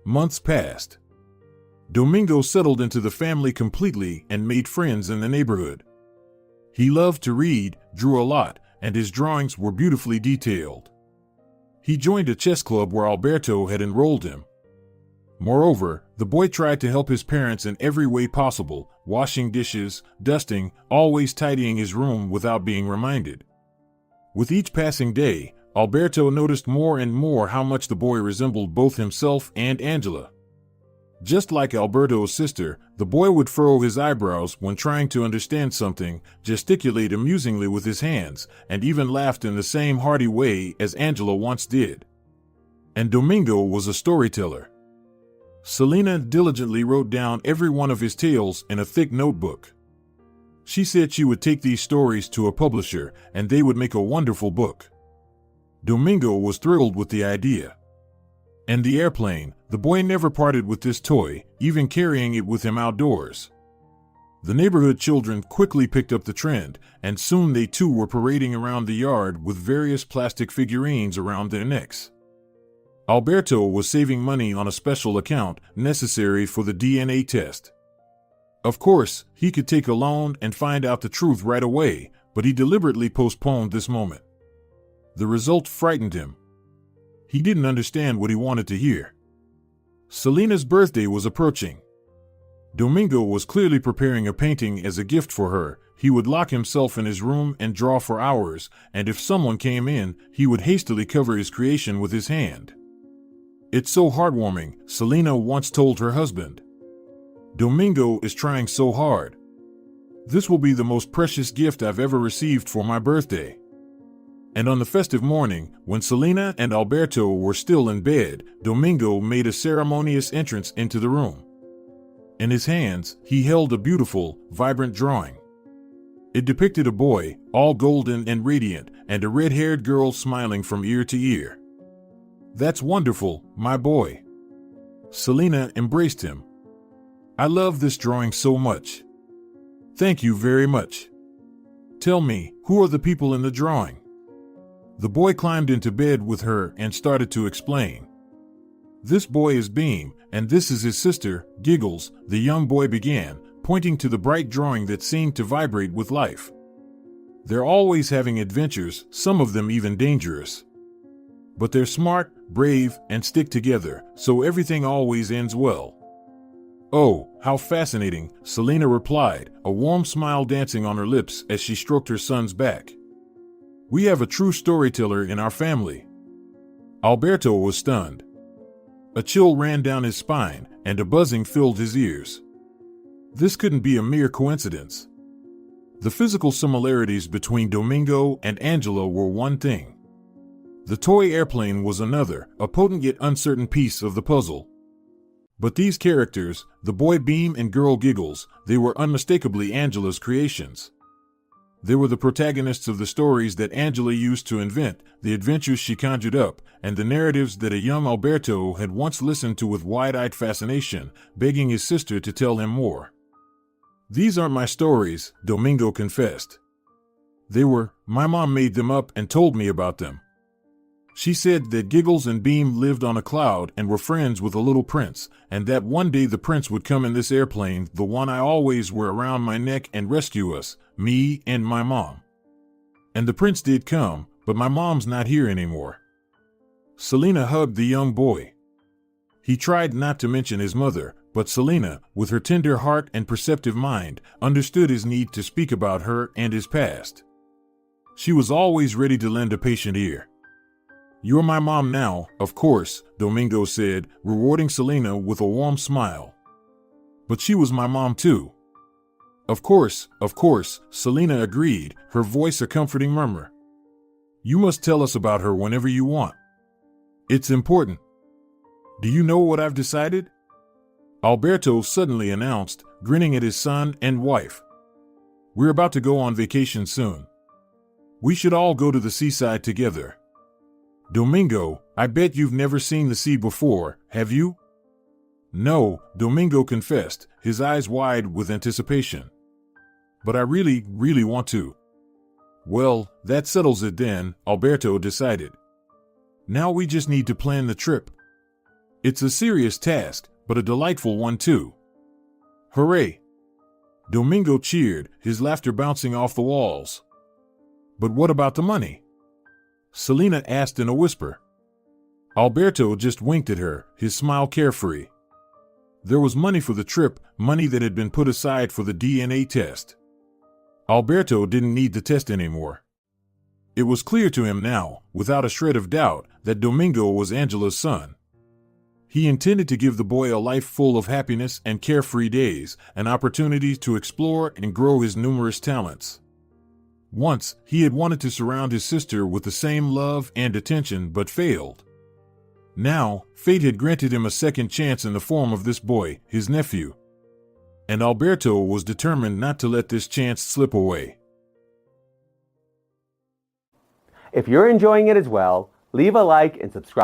Months passed. Domingo settled into the family completely and made friends in the neighborhood. He loved to read, drew a lot, and his drawings were beautifully detailed. He joined a chess club where Alberto had enrolled him. Moreover, the boy tried to help his parents in every way possible, washing dishes, dusting, always tidying his room without being reminded. With each passing day, Alberto noticed more and more how much the boy resembled both himself and Angela. Just like Alberto's sister, the boy would furrow his eyebrows when trying to understand something, gesticulate amusingly with his hands, and even laughed in the same hearty way as Angela once did. And Domingo was a storyteller. Celina diligently wrote down every one of his tales in a thick notebook. She said she would take these stories to a publisher, and they would make a wonderful book. Domingo was thrilled with the idea. And the airplane, the boy never parted with this toy, even carrying it with him outdoors. The neighborhood children quickly picked up the trend, and soon they too were parading around the yard with various plastic figurines around their necks. Alberto was saving money on a special account necessary for the DNA test. Of course, he could take a loan and find out the truth right away, but he deliberately postponed this moment. The result frightened him. He didn't understand what he wanted to hear. Celina's birthday was approaching. Domingo was clearly preparing a painting as a gift for her. He would lock himself in his room and draw for hours, and if someone came in, he would hastily cover his creation with his hand. It's so heartwarming, Celina once told her husband. Domingo is trying so hard. This will be the most precious gift I've ever received for my birthday. And on the festive morning, when Celina and Alberto were still in bed, Domingo made a ceremonious entrance into the room. In his hands, he held a beautiful, vibrant drawing. It depicted a boy, all golden and radiant, and a red-haired girl smiling from ear to ear. That's wonderful, my boy. Celina embraced him. I love this drawing so much. Thank you very much. Tell me, who are the people in the drawing? The boy climbed into bed with her and started to explain. This boy is Beam, and this is his sister, Giggles, the young boy began, pointing to the bright drawing that seemed to vibrate with life. They're always having adventures, some of them even dangerous. But they're smart, brave, and stick together, so everything always ends well. Oh, how fascinating, Celina replied, a warm smile dancing on her lips as she stroked her son's back. We have a true storyteller in our family. Alberto was stunned. A chill ran down his spine, and a buzzing filled his ears. This couldn't be a mere coincidence. The physical similarities between Domingo and Angela were one thing. The toy airplane was another, a potent yet uncertain piece of the puzzle. But these characters, the boy Beam and girl Giggles, they were unmistakably Angela's creations. They were the protagonists of the stories that Angela used to invent, the adventures she conjured up, and the narratives that a young Alberto had once listened to with wide-eyed fascination, begging his sister to tell him more. These aren't my stories, Domingo confessed. They were, my mom made them up and told me about them. She said that Giggles and Beam lived on a cloud and were friends with a little prince, and that one day the prince would come in this airplane, the one I always wear around my neck, and rescue us, me and my mom. And the prince did come, but my mom's not here anymore. Celina hugged the young boy. He tried not to mention his mother, but Celina, with her tender heart and perceptive mind, understood his need to speak about her and his past. She was always ready to lend a patient ear. "You're my mom now, of course," Domingo said, rewarding Celina with a warm smile. "But she was my mom too." Of course, Celina agreed, her voice a comforting murmur. "You must tell us about her whenever you want. It's important." "Do you know what I've decided?" Alberto suddenly announced, grinning at his son and wife. "We're about to go on vacation soon. We should all go to the seaside together." "Domingo, I bet you've never seen the sea before, have you?" "No," Domingo confessed, his eyes wide with anticipation. "But I really, really want to." "Well, that settles it then," Alberto decided. "Now we just need to plan the trip. It's a serious task, but a delightful one too." "Hooray!" Domingo cheered, his laughter bouncing off the walls. "But what about the money?" Celina asked in a whisper. Alberto just winked at her, his smile carefree. There was money for the trip, money that had been put aside for the DNA test. Alberto didn't need the test anymore. It was clear to him now, without a shred of doubt, that Domingo was Angela's son. He intended to give the boy a life full of happiness and carefree days, an opportunity to explore and grow his numerous talents. Once, he had wanted to surround his sister with the same love and attention but failed. Now, fate had granted him a second chance in the form of this boy, his nephew. And Alberto was determined not to let this chance slip away. If you're enjoying it as well, leave a like and subscribe.